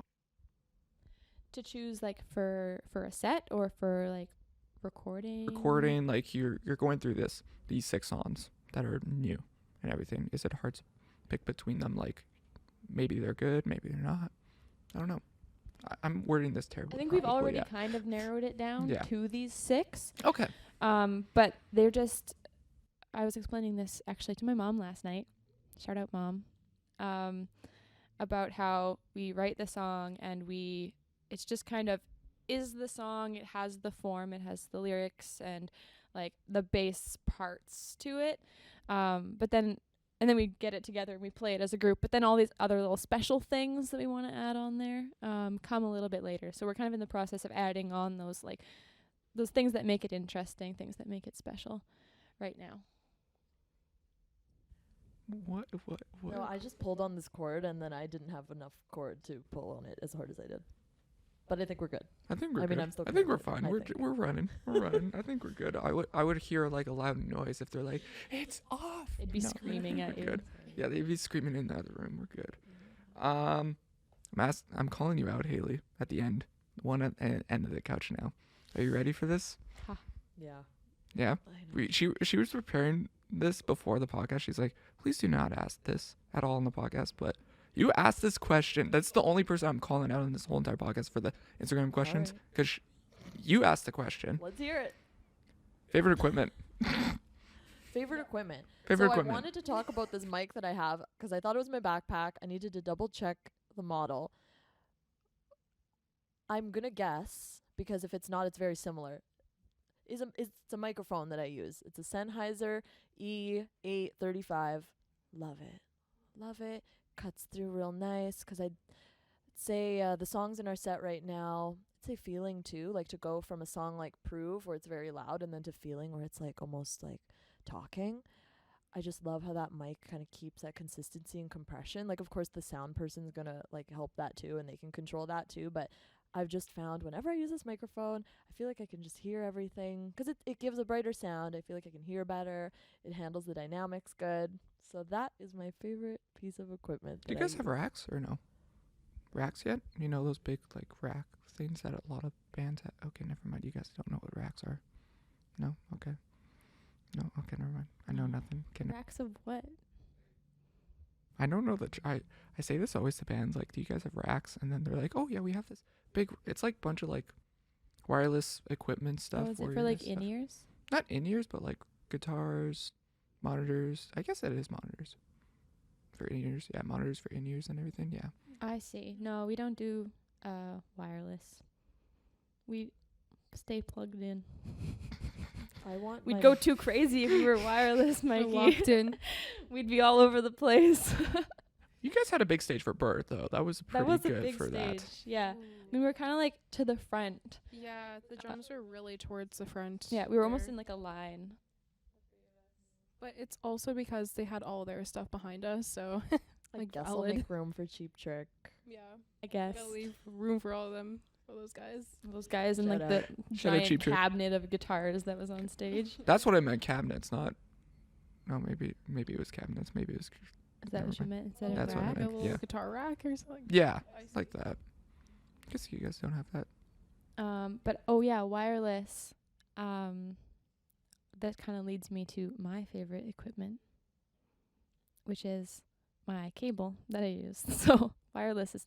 [SPEAKER 2] To choose like for a set or for like recording?
[SPEAKER 1] Recording, like you're going through these 6 songs that are new and everything. Is it hard to pick between them? Like maybe they're good, maybe they're not. I don't know. I'm wording this terribly.
[SPEAKER 2] I think we've
[SPEAKER 1] probably,
[SPEAKER 2] already
[SPEAKER 1] yeah.
[SPEAKER 2] kind of narrowed it down
[SPEAKER 1] Yeah.
[SPEAKER 2] to these 6.
[SPEAKER 1] Okay.
[SPEAKER 2] But they're just, I was explaining this actually to my mom last night. Shout out, Mom. About how we write the song and it's just kind of is the song. It has the form, it has the lyrics and like the bass parts to it. But then we get it together and we play it as a group. But then all these other little special things that we want to add on there come a little bit later. So we're kind of in the process of adding on those things that make it interesting, things that make it special right now.
[SPEAKER 1] What?
[SPEAKER 3] No, I just pulled on this cord, and then I didn't have enough cord to pull on it as hard as I did. But I think we're good.
[SPEAKER 1] I think we're
[SPEAKER 3] I mean,
[SPEAKER 1] good.
[SPEAKER 3] I'm still
[SPEAKER 1] I think we're
[SPEAKER 3] confident,
[SPEAKER 1] fine.
[SPEAKER 3] I
[SPEAKER 1] We're
[SPEAKER 3] think.
[SPEAKER 1] we're running. We're running. I think we're good. I would hear like a loud noise if they're like, it's off.
[SPEAKER 2] It'd be
[SPEAKER 1] No,
[SPEAKER 2] screaming
[SPEAKER 1] we're
[SPEAKER 2] at you.
[SPEAKER 1] good. Yeah, they'd be screaming in the other room. We're good. I'm calling you out, Hailey, at the end. One at the end of the couch now. Are you ready for this?
[SPEAKER 3] Yeah.
[SPEAKER 1] Yeah.
[SPEAKER 3] I know.
[SPEAKER 1] She was preparing this before the podcast. She's like, please do not ask this at all on the podcast. But you asked this question. That's the only person I'm calling out in this whole entire podcast for the Instagram questions.
[SPEAKER 3] right.
[SPEAKER 1] Because you asked the question.
[SPEAKER 3] Let's hear it.
[SPEAKER 1] Favorite equipment.
[SPEAKER 3] Favorite equipment.
[SPEAKER 1] Favorite
[SPEAKER 3] so
[SPEAKER 1] equipment.
[SPEAKER 3] I wanted to talk about this mic that I have because I thought it was my backpack. I needed to double check the model. I'm going to guess, because if it's not, it's very similar. It's a microphone that I use. It's a Sennheiser E835. Love it. Love it. Cuts through real nice. Because I'd say the songs in our set right now, I'd say Feeling too. Like to go from a song like Prove, where it's very loud, and then to Feeling, where it's like almost like talking. I just love how that mic kind of keeps that consistency and compression. Like, of course, the sound person's going to like help that too, and they can control that too. But I've just found whenever I use this microphone, I feel like I can just hear everything because it gives a brighter sound. I feel like I can hear better. It handles the dynamics good. So that is my favorite piece of equipment.
[SPEAKER 1] Do you guys have racks or no? Racks yet? You know those big like rack things that a lot of bands have? Okay, never mind. You guys don't know what racks are. No? Okay. No? Okay, never mind. I know nothing.
[SPEAKER 2] Racks of what?
[SPEAKER 1] I don't know that. I say this always to bands, like, do you guys have racks? And then they're like, oh, yeah, we have this big, it's like bunch of, like, wireless equipment stuff.
[SPEAKER 2] Oh, is it
[SPEAKER 1] where
[SPEAKER 2] for
[SPEAKER 1] you
[SPEAKER 2] like
[SPEAKER 1] guys have-
[SPEAKER 2] in-ears?
[SPEAKER 1] Not in-ears, but, like, guitars, monitors. I guess it is monitors. For in-ears, yeah, monitors for in-ears and everything, yeah.
[SPEAKER 2] I see. No, we don't do wireless. We stay plugged in.
[SPEAKER 3] I want
[SPEAKER 2] We'd
[SPEAKER 3] my
[SPEAKER 2] go too crazy if we were wireless,
[SPEAKER 4] We're
[SPEAKER 2] Mikey.
[SPEAKER 4] locked in.
[SPEAKER 2] We'd be all over the place.
[SPEAKER 1] You guys had a big stage for Bird, though. That was pretty
[SPEAKER 2] That was
[SPEAKER 1] good
[SPEAKER 2] a big
[SPEAKER 1] for
[SPEAKER 2] stage.
[SPEAKER 1] that.
[SPEAKER 2] Yeah. I mean, we were kind of like to the front.
[SPEAKER 4] Yeah, the drums were really towards the front.
[SPEAKER 2] Yeah, we were almost
[SPEAKER 4] there.
[SPEAKER 2] in like a line.
[SPEAKER 4] But it's also because they had all their stuff behind us, so
[SPEAKER 3] I
[SPEAKER 4] like
[SPEAKER 3] guess I'll
[SPEAKER 4] valid.
[SPEAKER 3] make room for Cheap Trick.
[SPEAKER 4] Yeah,
[SPEAKER 2] I guess.
[SPEAKER 4] gotta leave room for all of them, all those guys.
[SPEAKER 2] Those guys and
[SPEAKER 3] Shout
[SPEAKER 2] like the
[SPEAKER 3] out.
[SPEAKER 1] Shout out
[SPEAKER 2] giant
[SPEAKER 1] Cheap Trick.
[SPEAKER 2] cabinet of guitars that was on stage.
[SPEAKER 1] That's what I meant, cabinets, not... No, maybe it was cabinets. Maybe it was...
[SPEAKER 2] Is that what you
[SPEAKER 1] Never
[SPEAKER 2] meant instead
[SPEAKER 1] That's
[SPEAKER 2] of
[SPEAKER 1] what I
[SPEAKER 2] rack?
[SPEAKER 4] Like a
[SPEAKER 1] meant,
[SPEAKER 4] little
[SPEAKER 1] yeah.
[SPEAKER 4] guitar rack or something.
[SPEAKER 1] Yeah,
[SPEAKER 4] I see.
[SPEAKER 1] like that. I guess you guys don't have that.
[SPEAKER 2] But oh yeah, wireless. That kind of leads me to my favorite equipment, which is my cable that I use. So wireless is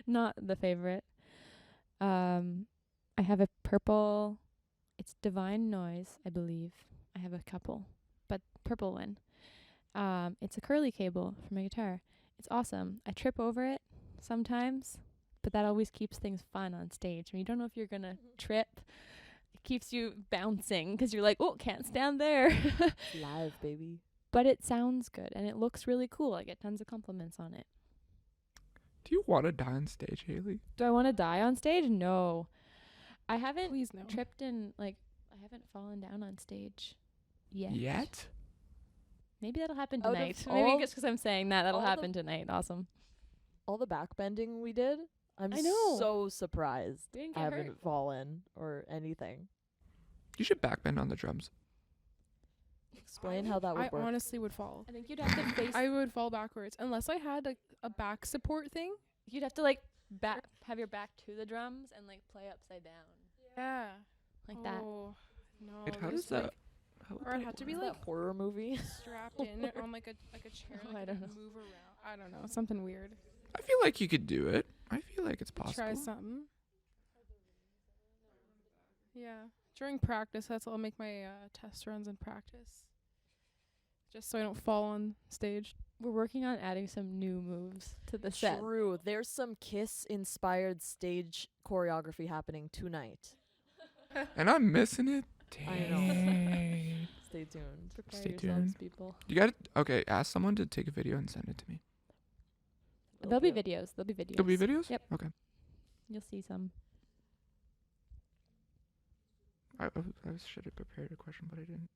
[SPEAKER 2] not the favorite. I have a purple. It's Divine Noise, I believe. I have a couple, but purple one. It's a curly cable for my guitar. It's awesome. I trip over it sometimes, but that always keeps things fun on stage. I mean, you don't know if you're gonna trip. It keeps you bouncing 'cause you're like, oh, can't stand there.
[SPEAKER 3] Live, baby.
[SPEAKER 2] But it sounds good and it looks really cool. I get tons of compliments on it.
[SPEAKER 1] Do you want to die on stage, Haley?
[SPEAKER 2] Do I want to die on stage? No. I haven't
[SPEAKER 4] Please no.
[SPEAKER 2] tripped and I haven't fallen down on stage yet.
[SPEAKER 1] Yet?
[SPEAKER 2] Maybe that'll happen
[SPEAKER 3] Out of
[SPEAKER 2] tonight.
[SPEAKER 3] all-
[SPEAKER 2] Maybe just 'cause I'm saying that'll
[SPEAKER 3] all the-
[SPEAKER 2] happen tonight. Awesome.
[SPEAKER 3] All the backbending we did, I'm
[SPEAKER 2] I know.
[SPEAKER 3] so surprised
[SPEAKER 2] We didn't
[SPEAKER 3] I
[SPEAKER 2] get
[SPEAKER 3] haven't
[SPEAKER 2] hurt.
[SPEAKER 3] fallen or anything.
[SPEAKER 1] You should backbend on the drums.
[SPEAKER 3] Explain how that would
[SPEAKER 4] I
[SPEAKER 3] work.
[SPEAKER 4] honestly would fall.
[SPEAKER 2] I think you'd have to face.
[SPEAKER 4] I would fall backwards unless I had like a back support thing.
[SPEAKER 2] You'd have to like have your back to the drums and like play upside down
[SPEAKER 4] Yeah.
[SPEAKER 2] like that.
[SPEAKER 4] Oh, no.
[SPEAKER 1] Wait, how
[SPEAKER 4] there's,
[SPEAKER 1] does that?
[SPEAKER 4] like,
[SPEAKER 1] How would
[SPEAKER 4] or it
[SPEAKER 1] that
[SPEAKER 4] had to be
[SPEAKER 3] Is
[SPEAKER 1] work?
[SPEAKER 3] that
[SPEAKER 4] like
[SPEAKER 3] horror movie.
[SPEAKER 4] strapped in on like a chair.
[SPEAKER 2] Oh,
[SPEAKER 4] Like
[SPEAKER 2] I
[SPEAKER 4] it
[SPEAKER 2] don't
[SPEAKER 4] would
[SPEAKER 2] know.
[SPEAKER 4] move around. I don't know. Something weird.
[SPEAKER 1] I feel like you could do it. I feel like it's possible.
[SPEAKER 4] Try something. Yeah. During practice, that's I'll make my test runs in practice. Just so I don't fall on stage.
[SPEAKER 2] We're working on adding some new moves to the set.
[SPEAKER 3] True. There's some Kiss-inspired stage choreography happening tonight.
[SPEAKER 1] And I'm missing it.
[SPEAKER 3] I know.
[SPEAKER 1] Dang.
[SPEAKER 3] Stay tuned.
[SPEAKER 2] Prepare
[SPEAKER 1] Stay
[SPEAKER 2] yourselves,
[SPEAKER 1] tuned.
[SPEAKER 2] people.
[SPEAKER 1] You got to okay. Ask someone to take a video and send it to me.
[SPEAKER 2] There'll be videos. There'll be videos.
[SPEAKER 1] There'll be videos.
[SPEAKER 2] Yep.
[SPEAKER 1] Okay.
[SPEAKER 2] You'll see some.
[SPEAKER 1] I should have prepared a question, but I didn't.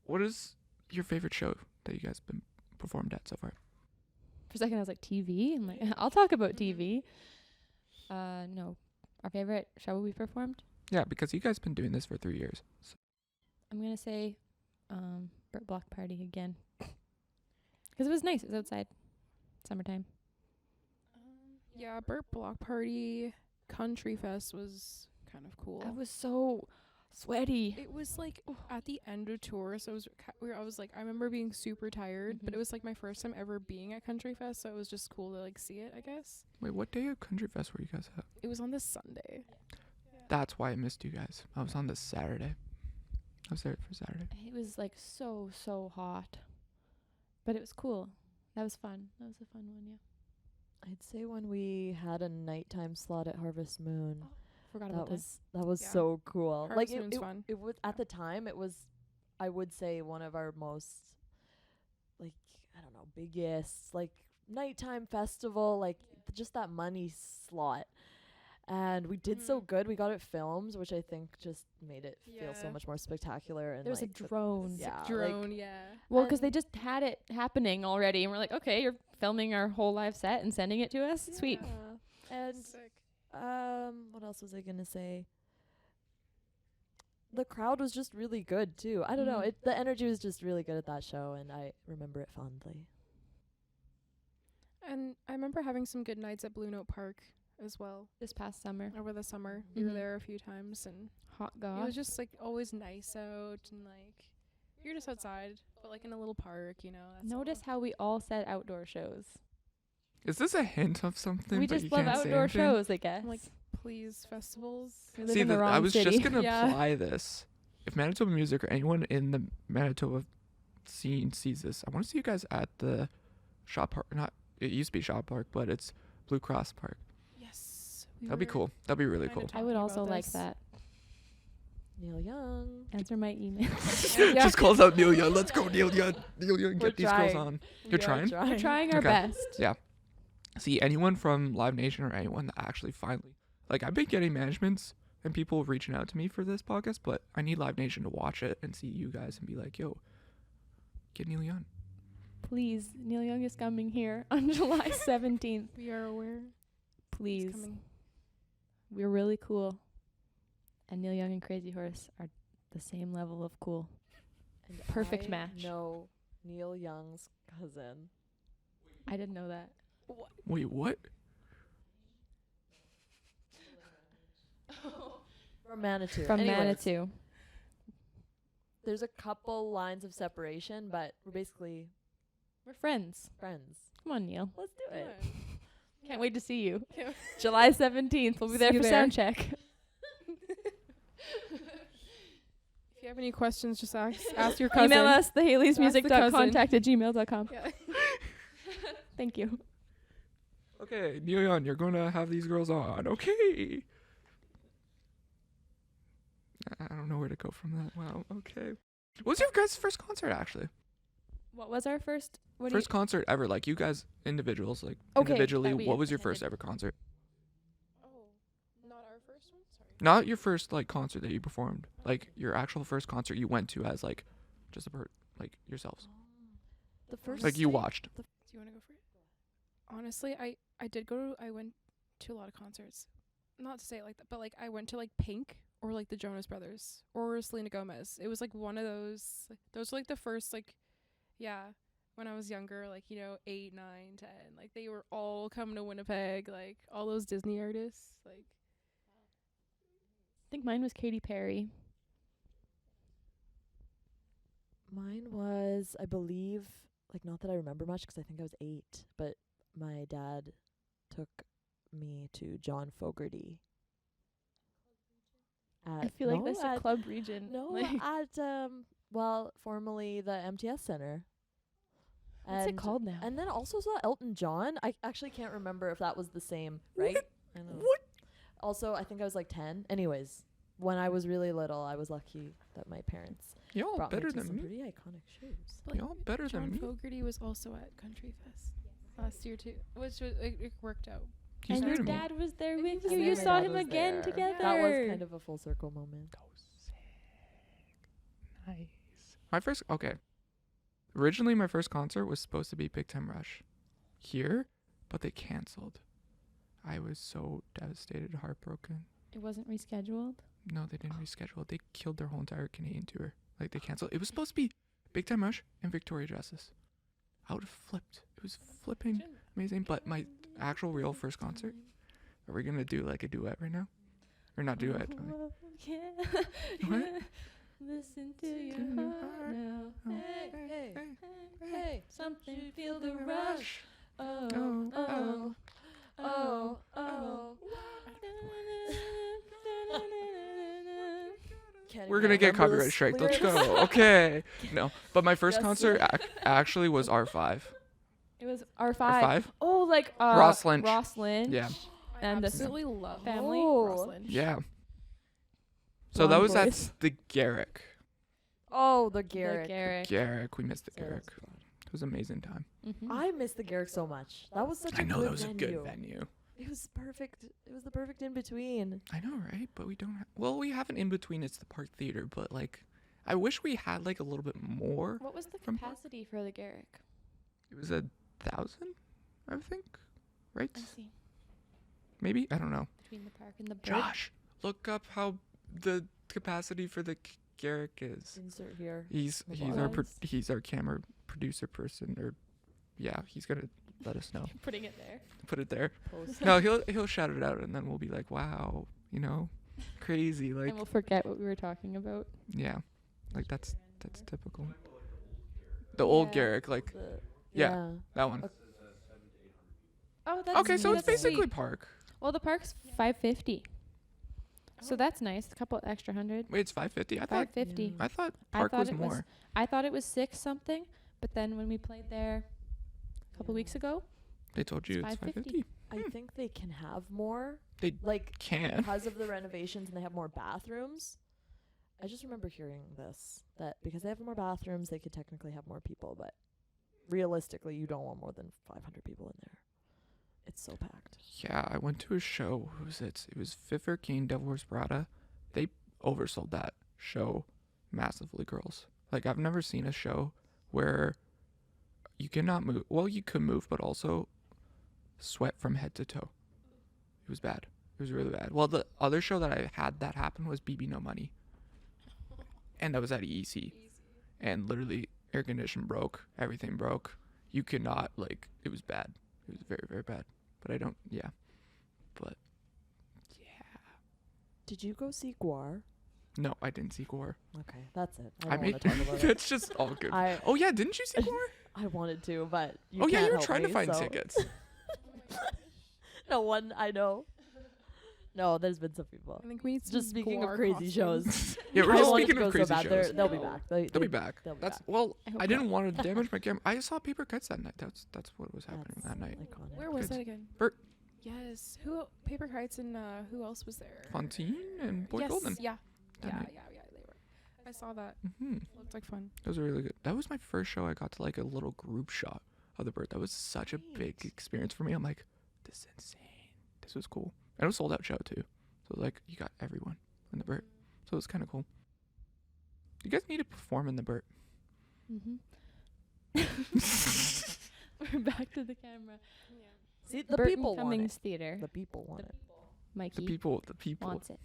[SPEAKER 1] What is your favorite show that you guys been performed at so far?
[SPEAKER 2] For a second, I was like, TV? I'm like, I'll talk about TV. No. Our favorite show we performed?
[SPEAKER 1] Yeah, because you guys been doing this for 3 years. So.
[SPEAKER 2] I'm going to say Burt Block Party again. 'Cause it was nice. It was outside. Summertime.
[SPEAKER 4] Yeah, Burt Block Party Country Fest was kind of cool.
[SPEAKER 2] I was so sweaty.
[SPEAKER 4] It was like at the end of tour, so it was I was like, I remember being super tired, but
[SPEAKER 2] Mhm.
[SPEAKER 4] it was like my first time ever being at Country Fest, so it was just cool to like see it, I guess.
[SPEAKER 1] Wait, what day of Country Fest were you guys at?
[SPEAKER 4] It was on this Sunday.
[SPEAKER 1] That's why I missed you guys. I was on this Saturday. I was there for Saturday.
[SPEAKER 2] It was like so hot. But it was cool. That was fun. That was a fun one, yeah.
[SPEAKER 3] I'd say when we had a nighttime slot at Harvest Moon,
[SPEAKER 2] Forgot about
[SPEAKER 3] that was
[SPEAKER 4] Yeah.
[SPEAKER 3] so cool.
[SPEAKER 4] Harvest
[SPEAKER 3] Like
[SPEAKER 4] Moon's fun.
[SPEAKER 3] it was at the time. It was, I would say, one of our most, like, I don't know, biggest like nighttime festival. Like just that money slot, and we did so
[SPEAKER 4] Mhm.
[SPEAKER 3] good. We got it filmed, which I think just made it feel so
[SPEAKER 4] Yeah.
[SPEAKER 3] much more spectacular. And
[SPEAKER 2] There was a
[SPEAKER 3] like, the-
[SPEAKER 2] drone.
[SPEAKER 3] yeah,
[SPEAKER 4] Drone,
[SPEAKER 3] like,
[SPEAKER 4] yeah.
[SPEAKER 2] Well, 'cause they
[SPEAKER 3] And-
[SPEAKER 2] just had it happening already, and we're like, okay, you're filming our whole live set and sending it to us? Sweet.
[SPEAKER 3] yeah. And
[SPEAKER 4] Sick.
[SPEAKER 3] what else was I gonna say? The crowd was just really good too. I don't know.
[SPEAKER 2] Mhm.
[SPEAKER 3] The energy was just really good at that show, and I remember it fondly.
[SPEAKER 4] And I remember having some good nights at Blue Note Park as well
[SPEAKER 2] This past summer.
[SPEAKER 4] over the summer. We were
[SPEAKER 2] Mhm.
[SPEAKER 4] there a few times, and
[SPEAKER 2] Hot
[SPEAKER 4] it
[SPEAKER 2] gosh.
[SPEAKER 4] was just like always nice out, and like you're just outside, but like in a little park, you know. That's
[SPEAKER 2] Notice how we all said outdoor shows.
[SPEAKER 1] Is this a hint of something?
[SPEAKER 2] We
[SPEAKER 1] but
[SPEAKER 2] just
[SPEAKER 1] you
[SPEAKER 2] love
[SPEAKER 1] can't say
[SPEAKER 2] outdoor
[SPEAKER 1] anything?
[SPEAKER 2] shows, I guess.
[SPEAKER 4] I'm like, please, festivals.
[SPEAKER 2] We live
[SPEAKER 1] See,
[SPEAKER 2] in the
[SPEAKER 1] I
[SPEAKER 2] wrong
[SPEAKER 1] was
[SPEAKER 2] city.
[SPEAKER 1] just gonna
[SPEAKER 4] Yeah.
[SPEAKER 1] apply this. If Manitoba Music or anyone in the Manitoba scene sees this, I want to see you guys at the Shop Park. Not it used to be Shop Park, but it's Blue Cross Park.
[SPEAKER 4] Yes.
[SPEAKER 1] That'd be cool. That'd be really
[SPEAKER 4] kinda
[SPEAKER 1] cool.
[SPEAKER 2] I would
[SPEAKER 4] talking
[SPEAKER 2] also
[SPEAKER 4] about
[SPEAKER 2] like
[SPEAKER 4] this.
[SPEAKER 2] that.
[SPEAKER 3] Neil Young.
[SPEAKER 2] Answer my email.
[SPEAKER 4] Yeah.
[SPEAKER 1] Just calls out Neil Young. Let's go, Neil Young. Neil Young,
[SPEAKER 3] We're
[SPEAKER 1] get these girls
[SPEAKER 3] trying.
[SPEAKER 1] on. You're trying?
[SPEAKER 2] We're trying our
[SPEAKER 1] Okay.
[SPEAKER 2] best.
[SPEAKER 1] Yeah. See, anyone from Live Nation or anyone that actually finally, like, I've been getting managements and people reaching out to me for this podcast, but I need Live Nation to watch it and see you guys and be like, yo, get Neil Young.
[SPEAKER 2] Please, Neil Young is coming here on July 17th.
[SPEAKER 4] We are aware.
[SPEAKER 2] Please.
[SPEAKER 4] It's coming.
[SPEAKER 2] We're really cool. And Neil Young and Crazy Horse are the same level of cool.
[SPEAKER 3] And
[SPEAKER 2] Perfect
[SPEAKER 3] I
[SPEAKER 2] match.
[SPEAKER 3] know Neil Young's cousin.
[SPEAKER 2] I didn't know that.
[SPEAKER 1] Wait, what?
[SPEAKER 3] From Manitou.
[SPEAKER 2] From
[SPEAKER 3] Anyways,
[SPEAKER 2] Manitou.
[SPEAKER 3] There's a couple lines of separation, but we're basically
[SPEAKER 2] We're friends.
[SPEAKER 3] friends.
[SPEAKER 2] Come on, Neil.
[SPEAKER 3] Let's do it.
[SPEAKER 2] Can't wait to see you.
[SPEAKER 4] Yeah.
[SPEAKER 2] July 17th. We'll be there
[SPEAKER 4] See
[SPEAKER 2] for
[SPEAKER 4] you
[SPEAKER 2] sound
[SPEAKER 4] there.
[SPEAKER 2] check.
[SPEAKER 4] If you have any questions, just ask your cousin.
[SPEAKER 2] Email us, the
[SPEAKER 4] Ask the cousin.
[SPEAKER 2] HAILEY'Smusic.contact@gmail.com.
[SPEAKER 4] Yeah.
[SPEAKER 2] Thank you.
[SPEAKER 1] Okay, Neon, you're gonna have these girls on. Okay. I don't know where to go from that. Wow. Okay. What was your guys' first concert actually?
[SPEAKER 2] What was our first?
[SPEAKER 1] First concert ever, like you guys individuals, like
[SPEAKER 2] Okay,
[SPEAKER 1] individually.
[SPEAKER 2] that we
[SPEAKER 1] What was your
[SPEAKER 2] attended.
[SPEAKER 1] first ever concert?
[SPEAKER 4] Oh, not our first one. Sorry.
[SPEAKER 1] Not your first like concert that you performed, like your actual first concert you went to as like just like yourselves,
[SPEAKER 3] The first
[SPEAKER 1] like you watched.
[SPEAKER 4] Do you want to go for it? Honestly, I went to a lot of concerts. Not to say it like that, but like I went to like Pink or like the Jonas Brothers or Selena Gomez. It was like one of those. Like, those were like the first like, yeah, when I was younger, like 8, 9, 10. Like they were all coming to Winnipeg. Like all those Disney artists. Like
[SPEAKER 2] I think mine was Katy Perry.
[SPEAKER 3] Mine was, I believe, like not that I remember much because I think I was 8, but my dad took me to John Fogerty.
[SPEAKER 2] I feel like
[SPEAKER 3] no,
[SPEAKER 2] that's a
[SPEAKER 3] at-
[SPEAKER 2] club region.
[SPEAKER 3] No,
[SPEAKER 2] Like,
[SPEAKER 3] at well, formerly the MTS Center.
[SPEAKER 2] what's it called now?
[SPEAKER 3] And then also saw Elton John. I actually can't remember if that was the same, right? I know.
[SPEAKER 1] What?
[SPEAKER 3] Also, I think I was like 10. Anyways, when I was really little, I was lucky that my parents
[SPEAKER 1] Y'all
[SPEAKER 3] brought
[SPEAKER 1] better
[SPEAKER 3] me to
[SPEAKER 1] than
[SPEAKER 3] some
[SPEAKER 1] me.
[SPEAKER 3] pretty iconic shows.
[SPEAKER 4] Like,
[SPEAKER 1] Y'all better
[SPEAKER 4] John
[SPEAKER 1] than me.
[SPEAKER 4] Fogerty was also at Country Fest last year too, which was it worked out.
[SPEAKER 1] He's
[SPEAKER 2] And
[SPEAKER 1] new
[SPEAKER 2] your
[SPEAKER 1] to me.
[SPEAKER 2] dad was there
[SPEAKER 4] And
[SPEAKER 2] with
[SPEAKER 4] he
[SPEAKER 2] you.
[SPEAKER 4] was
[SPEAKER 2] You
[SPEAKER 4] there.
[SPEAKER 2] saw
[SPEAKER 3] My dad
[SPEAKER 2] him
[SPEAKER 3] was
[SPEAKER 2] again
[SPEAKER 3] there.
[SPEAKER 2] together.
[SPEAKER 3] That was kind of a full circle moment.
[SPEAKER 1] Nice. My first, okay. Originally, my first concert was supposed to be Big Time Rush here, but they canceled. I was so devastated, heartbroken.
[SPEAKER 2] It wasn't rescheduled.
[SPEAKER 1] No, they didn't reschedule it. They killed their whole entire Canadian tour. Like, they canceled. It was supposed to be Big Time Rush and Victoria Justice. I would have flipped. It was flipping amazing. But my actual real first concert, are we going to do like a duet right now? Or not duet.
[SPEAKER 2] Oh, yeah.
[SPEAKER 1] What?
[SPEAKER 2] Yeah. Listen to your
[SPEAKER 1] To your
[SPEAKER 2] heart
[SPEAKER 1] heart.
[SPEAKER 2] now.
[SPEAKER 1] Oh,
[SPEAKER 2] Hey,
[SPEAKER 3] hey,
[SPEAKER 2] hey,
[SPEAKER 3] hey,
[SPEAKER 2] something,
[SPEAKER 3] you
[SPEAKER 2] feel the
[SPEAKER 3] feel the
[SPEAKER 2] rush. Oh,
[SPEAKER 1] Oh,
[SPEAKER 2] oh, oh, oh.
[SPEAKER 3] Can't
[SPEAKER 1] We're
[SPEAKER 3] even
[SPEAKER 1] gonna get
[SPEAKER 3] remember
[SPEAKER 1] copyright
[SPEAKER 3] this
[SPEAKER 1] strike. Let's
[SPEAKER 3] lyrics.
[SPEAKER 1] go. Okay. No, but my first
[SPEAKER 3] Yes,
[SPEAKER 1] concert
[SPEAKER 3] sir.
[SPEAKER 1] actually was R5.
[SPEAKER 2] It was R5.
[SPEAKER 1] R5?
[SPEAKER 2] Oh, like
[SPEAKER 1] Ross Lynch.
[SPEAKER 2] Ross Lynch.
[SPEAKER 1] Yeah.
[SPEAKER 2] And
[SPEAKER 4] I
[SPEAKER 2] the
[SPEAKER 4] absolutely love
[SPEAKER 2] family.
[SPEAKER 3] Oh.
[SPEAKER 4] Ross Lynch.
[SPEAKER 1] Yeah. So that
[SPEAKER 2] Blonde
[SPEAKER 1] was at
[SPEAKER 2] voice.
[SPEAKER 1] the Garrick.
[SPEAKER 3] Oh, the
[SPEAKER 2] The
[SPEAKER 3] Garrick.
[SPEAKER 1] Garrick. We missed the
[SPEAKER 3] So that was
[SPEAKER 1] Garrick.
[SPEAKER 3] fun.
[SPEAKER 1] It was an amazing time.
[SPEAKER 2] Mm-hmm.
[SPEAKER 3] I miss the Garrick so much. That was such
[SPEAKER 1] I
[SPEAKER 3] a
[SPEAKER 1] know
[SPEAKER 3] good
[SPEAKER 1] that was
[SPEAKER 3] venue.
[SPEAKER 1] a good venue.
[SPEAKER 3] It was perfect. It was the perfect in between.
[SPEAKER 1] I know, right? But we don't have, well, we have an in between. It's the Park Theater, but like, I wish we had like a little bit more.
[SPEAKER 2] What was the
[SPEAKER 1] From-
[SPEAKER 2] capacity for the Garrick?
[SPEAKER 1] It was 1,000, I think, right?
[SPEAKER 2] I see.
[SPEAKER 1] Maybe? I don't know.
[SPEAKER 2] Between the park and the bird.
[SPEAKER 1] Josh, look up how the capacity for the Garrick is.
[SPEAKER 3] Insert here.
[SPEAKER 1] He's
[SPEAKER 3] The
[SPEAKER 2] bars.
[SPEAKER 1] he's our camera producer person, or yeah, he's gonna let us know.
[SPEAKER 2] Putting it there.
[SPEAKER 1] Put it there.
[SPEAKER 3] Post.
[SPEAKER 1] No, he'll shout it out, and then we'll be like, wow, crazy, like
[SPEAKER 2] And we'll forget what we were talking about.
[SPEAKER 1] yeah, like that's typical. The old
[SPEAKER 2] Yeah.
[SPEAKER 1] Garrick, like
[SPEAKER 3] The-
[SPEAKER 1] Yeah. that one.
[SPEAKER 3] Okay.
[SPEAKER 2] Oh, that's
[SPEAKER 1] Okay, so it's
[SPEAKER 2] that's
[SPEAKER 1] basically
[SPEAKER 2] sweet.
[SPEAKER 1] Park.
[SPEAKER 2] Well, the park's $550. So that's nice. A couple extra hundred.
[SPEAKER 1] Wait, it's 550. I thought
[SPEAKER 2] $550.
[SPEAKER 1] I thought
[SPEAKER 2] I
[SPEAKER 1] Park
[SPEAKER 2] thought
[SPEAKER 1] was
[SPEAKER 2] it was-
[SPEAKER 1] more.
[SPEAKER 2] I thought it was 6 something, but then when we played there a couple weeks ago,
[SPEAKER 1] They told you
[SPEAKER 2] it's
[SPEAKER 1] it's
[SPEAKER 2] 550.
[SPEAKER 1] 550.
[SPEAKER 3] I think they can have more.
[SPEAKER 1] They
[SPEAKER 3] Like
[SPEAKER 1] can.
[SPEAKER 3] because of the renovations and they have more bathrooms. I just remember hearing this that because they have more bathrooms, they could technically have more people, but realistically, you don't want more than 500 people in there. It's so packed.
[SPEAKER 1] Yeah, I went to a show. Who was it? It was Fifth Arcane Devil Wears Prada. They oversold that show massively, girls. Like, I've never seen a show where you cannot move. Well, you could move, but also sweat from head to toe. It was bad. It was really bad. Well, the other show that I had that happen was BB No Money. And that was at EEC. And literally, air condition broke. Everything broke. You could not, like, it was bad. It was very, very bad. But I don't, yeah. But, yeah.
[SPEAKER 3] Did you go see Guar?
[SPEAKER 1] No, I didn't see Gore.
[SPEAKER 3] Okay, that's it. I
[SPEAKER 1] I
[SPEAKER 3] don't
[SPEAKER 1] mean,
[SPEAKER 3] want to talk about it.
[SPEAKER 1] that's just all good. Oh, yeah, didn't you see Gore?
[SPEAKER 3] I wanted to, but
[SPEAKER 1] Oh, yeah,
[SPEAKER 3] can't
[SPEAKER 1] you were
[SPEAKER 3] help
[SPEAKER 1] trying to
[SPEAKER 3] me,
[SPEAKER 1] find
[SPEAKER 3] so-
[SPEAKER 1] tickets.
[SPEAKER 3] No one I know. No, there's been some people.
[SPEAKER 4] I think we need some
[SPEAKER 3] Just speaking of
[SPEAKER 4] Guar
[SPEAKER 3] crazy
[SPEAKER 4] costumes.
[SPEAKER 3] shows.
[SPEAKER 1] Yeah, we're
[SPEAKER 3] I
[SPEAKER 1] just
[SPEAKER 3] don't want it
[SPEAKER 1] speaking
[SPEAKER 3] to
[SPEAKER 1] of
[SPEAKER 3] go so
[SPEAKER 1] crazy
[SPEAKER 3] bad.
[SPEAKER 1] shows.
[SPEAKER 3] They'll be back.
[SPEAKER 1] They'll be back.
[SPEAKER 3] They'll be
[SPEAKER 1] That's
[SPEAKER 3] back.
[SPEAKER 1] well.
[SPEAKER 2] I hope
[SPEAKER 1] I didn't
[SPEAKER 2] not.
[SPEAKER 1] want to damage my camera. I saw paper kites that night. That's what was happening
[SPEAKER 3] That's
[SPEAKER 1] that night.
[SPEAKER 3] iconic.
[SPEAKER 4] Where was
[SPEAKER 1] Good.
[SPEAKER 4] that again?
[SPEAKER 1] Bert.
[SPEAKER 4] Yes. Who? Paper Kites and who else was there?
[SPEAKER 1] Fontaine and Boyd
[SPEAKER 4] yes.
[SPEAKER 1] Golden.
[SPEAKER 4] Yeah.
[SPEAKER 1] that
[SPEAKER 4] Yeah.
[SPEAKER 1] night.
[SPEAKER 4] Yeah. They were. I saw that.
[SPEAKER 1] Mm-hmm.
[SPEAKER 4] Looked like fun.
[SPEAKER 1] That was really good. That was my first show. I got to like a little group shot of the bird. That was such a big
[SPEAKER 3] Neat.
[SPEAKER 1] experience for me. I'm like, this is insane. This was cool. And it was a sold out show too. So like you got everyone in the bird. So it was kind of cool. You guys need to perform in the bird.
[SPEAKER 2] Mm-hmm. We're back to the camera.
[SPEAKER 4] Yeah.
[SPEAKER 3] See, the
[SPEAKER 2] Burton
[SPEAKER 3] people want
[SPEAKER 2] Cummings
[SPEAKER 3] it.
[SPEAKER 2] Theater.
[SPEAKER 3] The people want it.
[SPEAKER 2] Mikey
[SPEAKER 1] The people.
[SPEAKER 2] wants it.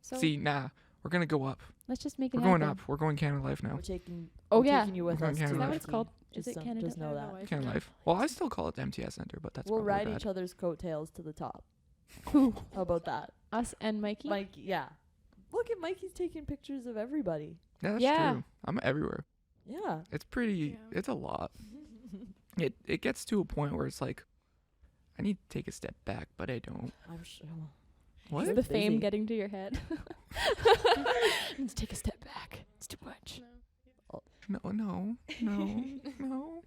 [SPEAKER 2] So
[SPEAKER 1] See, nah. We're gonna go up.
[SPEAKER 2] let's just make it
[SPEAKER 1] We're going
[SPEAKER 2] happen.
[SPEAKER 1] up. We're going Canada Life now.
[SPEAKER 3] We're taking.
[SPEAKER 2] Oh,
[SPEAKER 3] we're
[SPEAKER 2] yeah.
[SPEAKER 3] taking you with
[SPEAKER 1] We're
[SPEAKER 3] us.
[SPEAKER 1] going
[SPEAKER 3] to
[SPEAKER 1] Canada
[SPEAKER 2] Is that what it's
[SPEAKER 3] Mikey.
[SPEAKER 2] called? Is
[SPEAKER 3] Just
[SPEAKER 2] it
[SPEAKER 3] some-
[SPEAKER 2] Canada?
[SPEAKER 3] Just know
[SPEAKER 4] Canada
[SPEAKER 3] that.
[SPEAKER 4] Life.
[SPEAKER 1] Canada Life. Well, I still call it the MTS Center, but that's
[SPEAKER 3] We'll
[SPEAKER 1] probably
[SPEAKER 3] ride
[SPEAKER 1] bad.
[SPEAKER 3] each other's coattails to the top.
[SPEAKER 2] Who?
[SPEAKER 3] How about that,
[SPEAKER 2] Us and Mikey?
[SPEAKER 3] Mikey? Yeah. Look at Mikey's taking pictures of everybody.
[SPEAKER 1] Yeah, that's
[SPEAKER 2] Yeah.
[SPEAKER 1] true. I'm everywhere.
[SPEAKER 3] Yeah.
[SPEAKER 1] It's pretty.
[SPEAKER 4] Yeah.
[SPEAKER 1] It's a lot. It gets to a point where it's like, I need to take a step back, but I don't.
[SPEAKER 3] I'm sure.
[SPEAKER 1] What?
[SPEAKER 3] You're
[SPEAKER 2] The fame
[SPEAKER 3] busy.
[SPEAKER 2] getting to your head. Let's take a step back. It's too much.
[SPEAKER 1] No, no, no, no.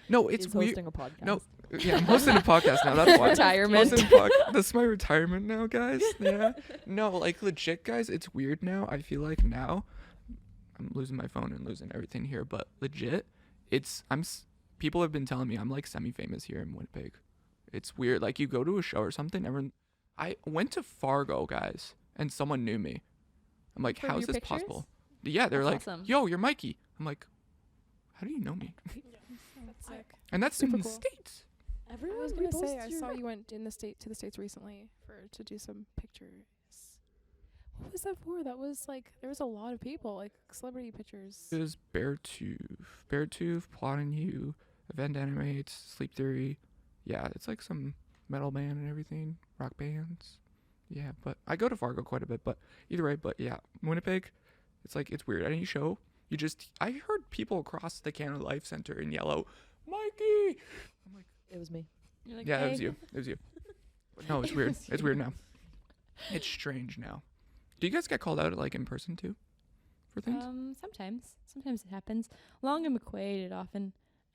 [SPEAKER 1] No, it's
[SPEAKER 3] He's
[SPEAKER 1] weird.
[SPEAKER 3] hosting a podcast.
[SPEAKER 1] No. Yeah, I'm hosting a podcast now. That's why.
[SPEAKER 2] Retirement.
[SPEAKER 1] That's my retirement now, guys. Yeah. No, like legit, guys. It's weird now. I feel like now, I'm losing my phone and losing everything here. But legit, people have been telling me I'm like semi-famous here in Winnipeg. It's weird. Like you go to a show or something. Everyone. I went to Fargo, guys, and someone knew me. I'm like,
[SPEAKER 2] From
[SPEAKER 1] how is
[SPEAKER 2] your
[SPEAKER 1] this
[SPEAKER 2] pictures?
[SPEAKER 1] possible? Yeah, they're
[SPEAKER 2] That's
[SPEAKER 1] like,
[SPEAKER 2] awesome.
[SPEAKER 1] yo, you're Mikey. I'm like, how do you know me?
[SPEAKER 4] That's sick.
[SPEAKER 1] And that's
[SPEAKER 4] Super
[SPEAKER 1] in the
[SPEAKER 4] cool.
[SPEAKER 1] States.
[SPEAKER 3] Everyone
[SPEAKER 4] I was gonna say
[SPEAKER 3] reposts
[SPEAKER 4] I
[SPEAKER 3] your-
[SPEAKER 4] saw you went to the states recently to do some pictures. What was that for? That was like there was a lot of people, like celebrity pictures.
[SPEAKER 1] It was Beartooth, Plotting You, Event Animates, Sleep Theory. Yeah, it's like some metal band and everything, rock bands. Yeah, but I go to Fargo quite a bit, but either way, but yeah, Winnipeg, it's like, it's weird. At any show, I heard people across the Canada Life Center in yellow, Mikey! I'm like,
[SPEAKER 3] It was me.
[SPEAKER 2] You're like,
[SPEAKER 1] yeah,
[SPEAKER 2] hey.
[SPEAKER 1] it was you. But no, it's weird. It's weird now. It's strange now. Do you guys get called out like in person too for things?
[SPEAKER 2] Sometimes it happens. Long and McQuaid,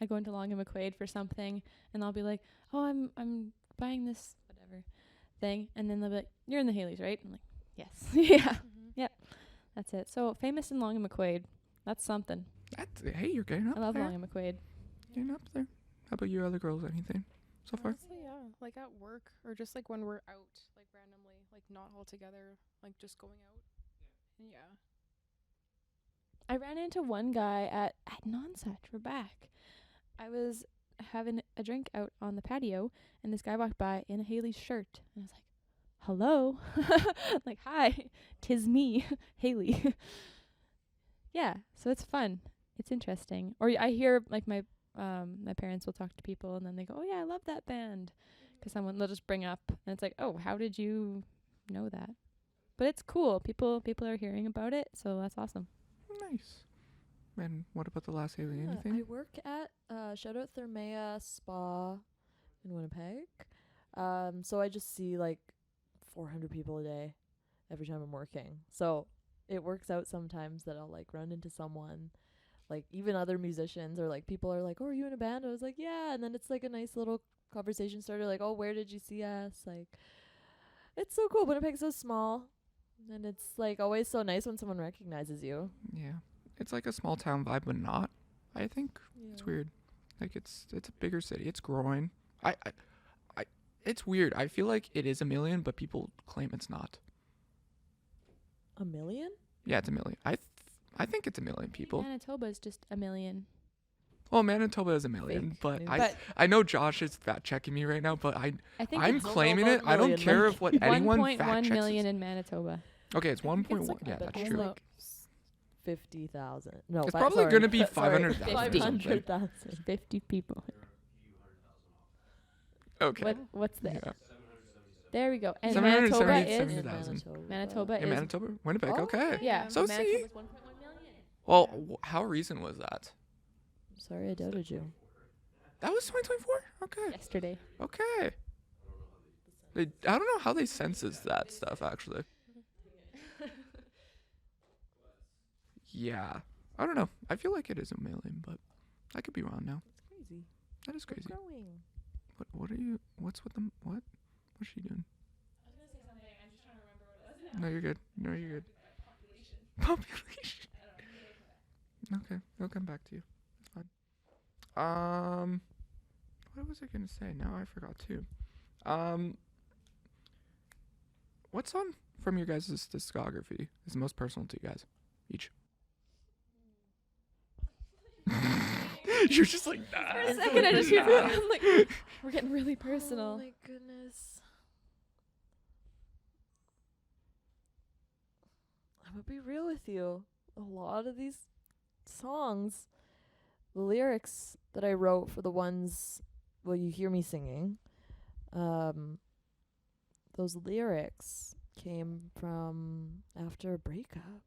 [SPEAKER 2] I go into Long and McQuaid for something, and I'll be like, oh, I'm buying this whatever thing, and then they'll be like, you're in the HAILEY'S, right? I'm like, yes. Yeah,
[SPEAKER 4] Mhm.
[SPEAKER 2] that's it. So famous in Long and McQuaid, that's something.
[SPEAKER 1] Hey, you're getting up
[SPEAKER 2] I love
[SPEAKER 1] there.
[SPEAKER 2] Long and McQuaid.
[SPEAKER 1] Getting up there. How about you other girls? Anything so far?
[SPEAKER 4] Honestly, yeah, like at work or just like when we're out, like randomly, like not all together, like just going out. Yeah.
[SPEAKER 2] I ran into one guy at Nonsuch. We're back. I was having a drink out on the patio, and this guy walked by in a HAILEY'S shirt, and I was like, hello. Like, hi, 'tis me, HAILEY. Yeah, so it's fun. It's interesting. Or I hear like my parents will talk to people, and then they go, oh yeah, I love that band, because they'll just bring up, and it's like, oh, how did you know that? But it's cool. People are hearing about it, so that's awesome.
[SPEAKER 1] Nice. And what about the last HAILEY?
[SPEAKER 3] Yeah,
[SPEAKER 1] Anything?
[SPEAKER 3] I work at shout out Thermea Spa in Winnipeg. So I just see like 400 people a day every time I'm working. So it works out sometimes that I'll like run into someone, like even other musicians, or like people are like, oh, are you in a band? I was like, yeah. And then it's like a nice little conversation starter, like, oh, where did you see us? Like, it's so cool. Winnipeg's so small, and it's like always so nice when someone recognizes you.
[SPEAKER 1] Yeah. It's like a small town vibe, but not. I think it's weird. Like it's a bigger city. It's growing. I it's weird. I feel like it is a million, but people claim it's not.
[SPEAKER 3] A million?
[SPEAKER 1] Yeah, it's a million. I think it's a million people.
[SPEAKER 2] Manitoba is just a million.
[SPEAKER 1] Well, Manitoba is a million,
[SPEAKER 3] Fake
[SPEAKER 1] but
[SPEAKER 3] news.
[SPEAKER 1] I know Josh is fact checking me right now, but
[SPEAKER 2] I think
[SPEAKER 1] I'm
[SPEAKER 2] it's
[SPEAKER 1] claiming
[SPEAKER 3] about
[SPEAKER 1] it. I don't
[SPEAKER 3] million,
[SPEAKER 1] care
[SPEAKER 3] like
[SPEAKER 1] if what anyone fact
[SPEAKER 2] 1.1
[SPEAKER 1] checks.
[SPEAKER 2] million in Manitoba.
[SPEAKER 1] Okay, it's
[SPEAKER 3] I think it's
[SPEAKER 1] 1.1.
[SPEAKER 3] like-
[SPEAKER 1] Yeah,
[SPEAKER 3] I bet
[SPEAKER 1] that's
[SPEAKER 3] it's
[SPEAKER 1] true.
[SPEAKER 3] like 50,000. No,
[SPEAKER 1] It's
[SPEAKER 3] fi-
[SPEAKER 1] probably
[SPEAKER 3] sorry.
[SPEAKER 1] gonna be
[SPEAKER 3] Sorry.
[SPEAKER 1] 500,000
[SPEAKER 2] or something.
[SPEAKER 3] 500,000.
[SPEAKER 2] 50 people.
[SPEAKER 1] Okay.
[SPEAKER 2] What's that?
[SPEAKER 1] Yeah.
[SPEAKER 2] There we go. And
[SPEAKER 1] 770
[SPEAKER 2] Manitoba is
[SPEAKER 1] 70,000.
[SPEAKER 2] Manitoba
[SPEAKER 1] In
[SPEAKER 2] is
[SPEAKER 1] Manitoba, Winnipeg.
[SPEAKER 3] Oh,
[SPEAKER 1] Okay.
[SPEAKER 2] yeah.
[SPEAKER 1] So see?
[SPEAKER 2] Manitoba's 1.1 million.
[SPEAKER 1] Well, how recent was that?
[SPEAKER 3] Sorry, I doubted you.
[SPEAKER 1] That was 2024. Okay.
[SPEAKER 2] Yesterday.
[SPEAKER 1] Okay. I don't know how they senses that stuff actually. Yeah. I don't know. I feel like it is a mail-in, but I could be wrong now.
[SPEAKER 3] It's crazy.
[SPEAKER 1] That is
[SPEAKER 3] We're
[SPEAKER 1] crazy.
[SPEAKER 3] growing.
[SPEAKER 1] What are you? What's with them? What? What's she doing?
[SPEAKER 2] I was gonna say something. I'm just trying to remember what it was.
[SPEAKER 1] No, you're good. No, you're good. Population. Okay, it'll come back to you. It's fine. What was I gonna say? Now I forgot too. What song from your guys' discography is the most personal to you guys? Each. You're just like, nah.
[SPEAKER 2] For a second, I just
[SPEAKER 1] nah.
[SPEAKER 2] I'm like, we're getting really
[SPEAKER 3] Oh
[SPEAKER 2] personal.
[SPEAKER 3] my goodness. I'm gonna be real with you. A lot of these songs, the lyrics that I wrote for the ones, well, you hear me singing, those lyrics came from after a breakup.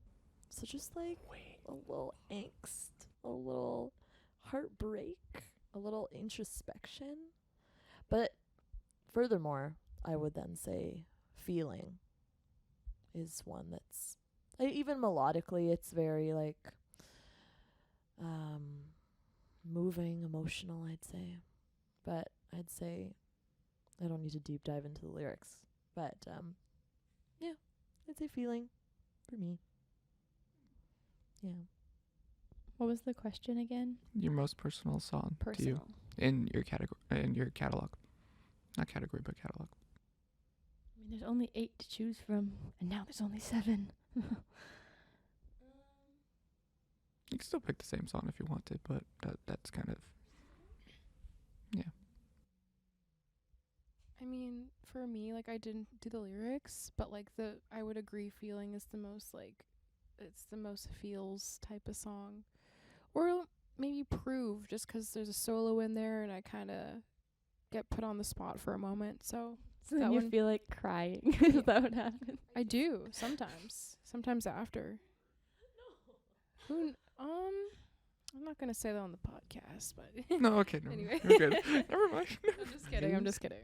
[SPEAKER 3] So just like a little angst, a little heartbreak, a little introspection. But furthermore, I would then say feeling is one that's even melodically it's very like moving, emotional, I'd say. But I'd say I don't need to deep dive into the lyrics. But yeah, I'd say feeling for me. Yeah.
[SPEAKER 2] What was the question again?
[SPEAKER 1] Your most personal song to you
[SPEAKER 2] Personal.
[SPEAKER 1] in your catalog, not category but catalog.
[SPEAKER 2] I mean, there's only 8 to choose from, and now there's only 7.
[SPEAKER 1] You can still pick the same song if you wanted, but that's kind of
[SPEAKER 4] I mean, for me, like I didn't do the lyrics, but like I would agree feeling is the most like it's the most feels type of song. Or maybe Prove just 'cause there's a solo in there and I kind of get put on the spot for a moment. So
[SPEAKER 2] So
[SPEAKER 4] that
[SPEAKER 2] then you
[SPEAKER 4] one-
[SPEAKER 2] feel like crying. Is that what happened?
[SPEAKER 4] I do sometimes after. Who I'm not going to say that on the podcast, but
[SPEAKER 1] no. Okay, no,
[SPEAKER 4] Anyway.
[SPEAKER 1] you're good. Never mind.
[SPEAKER 4] I'm just kidding.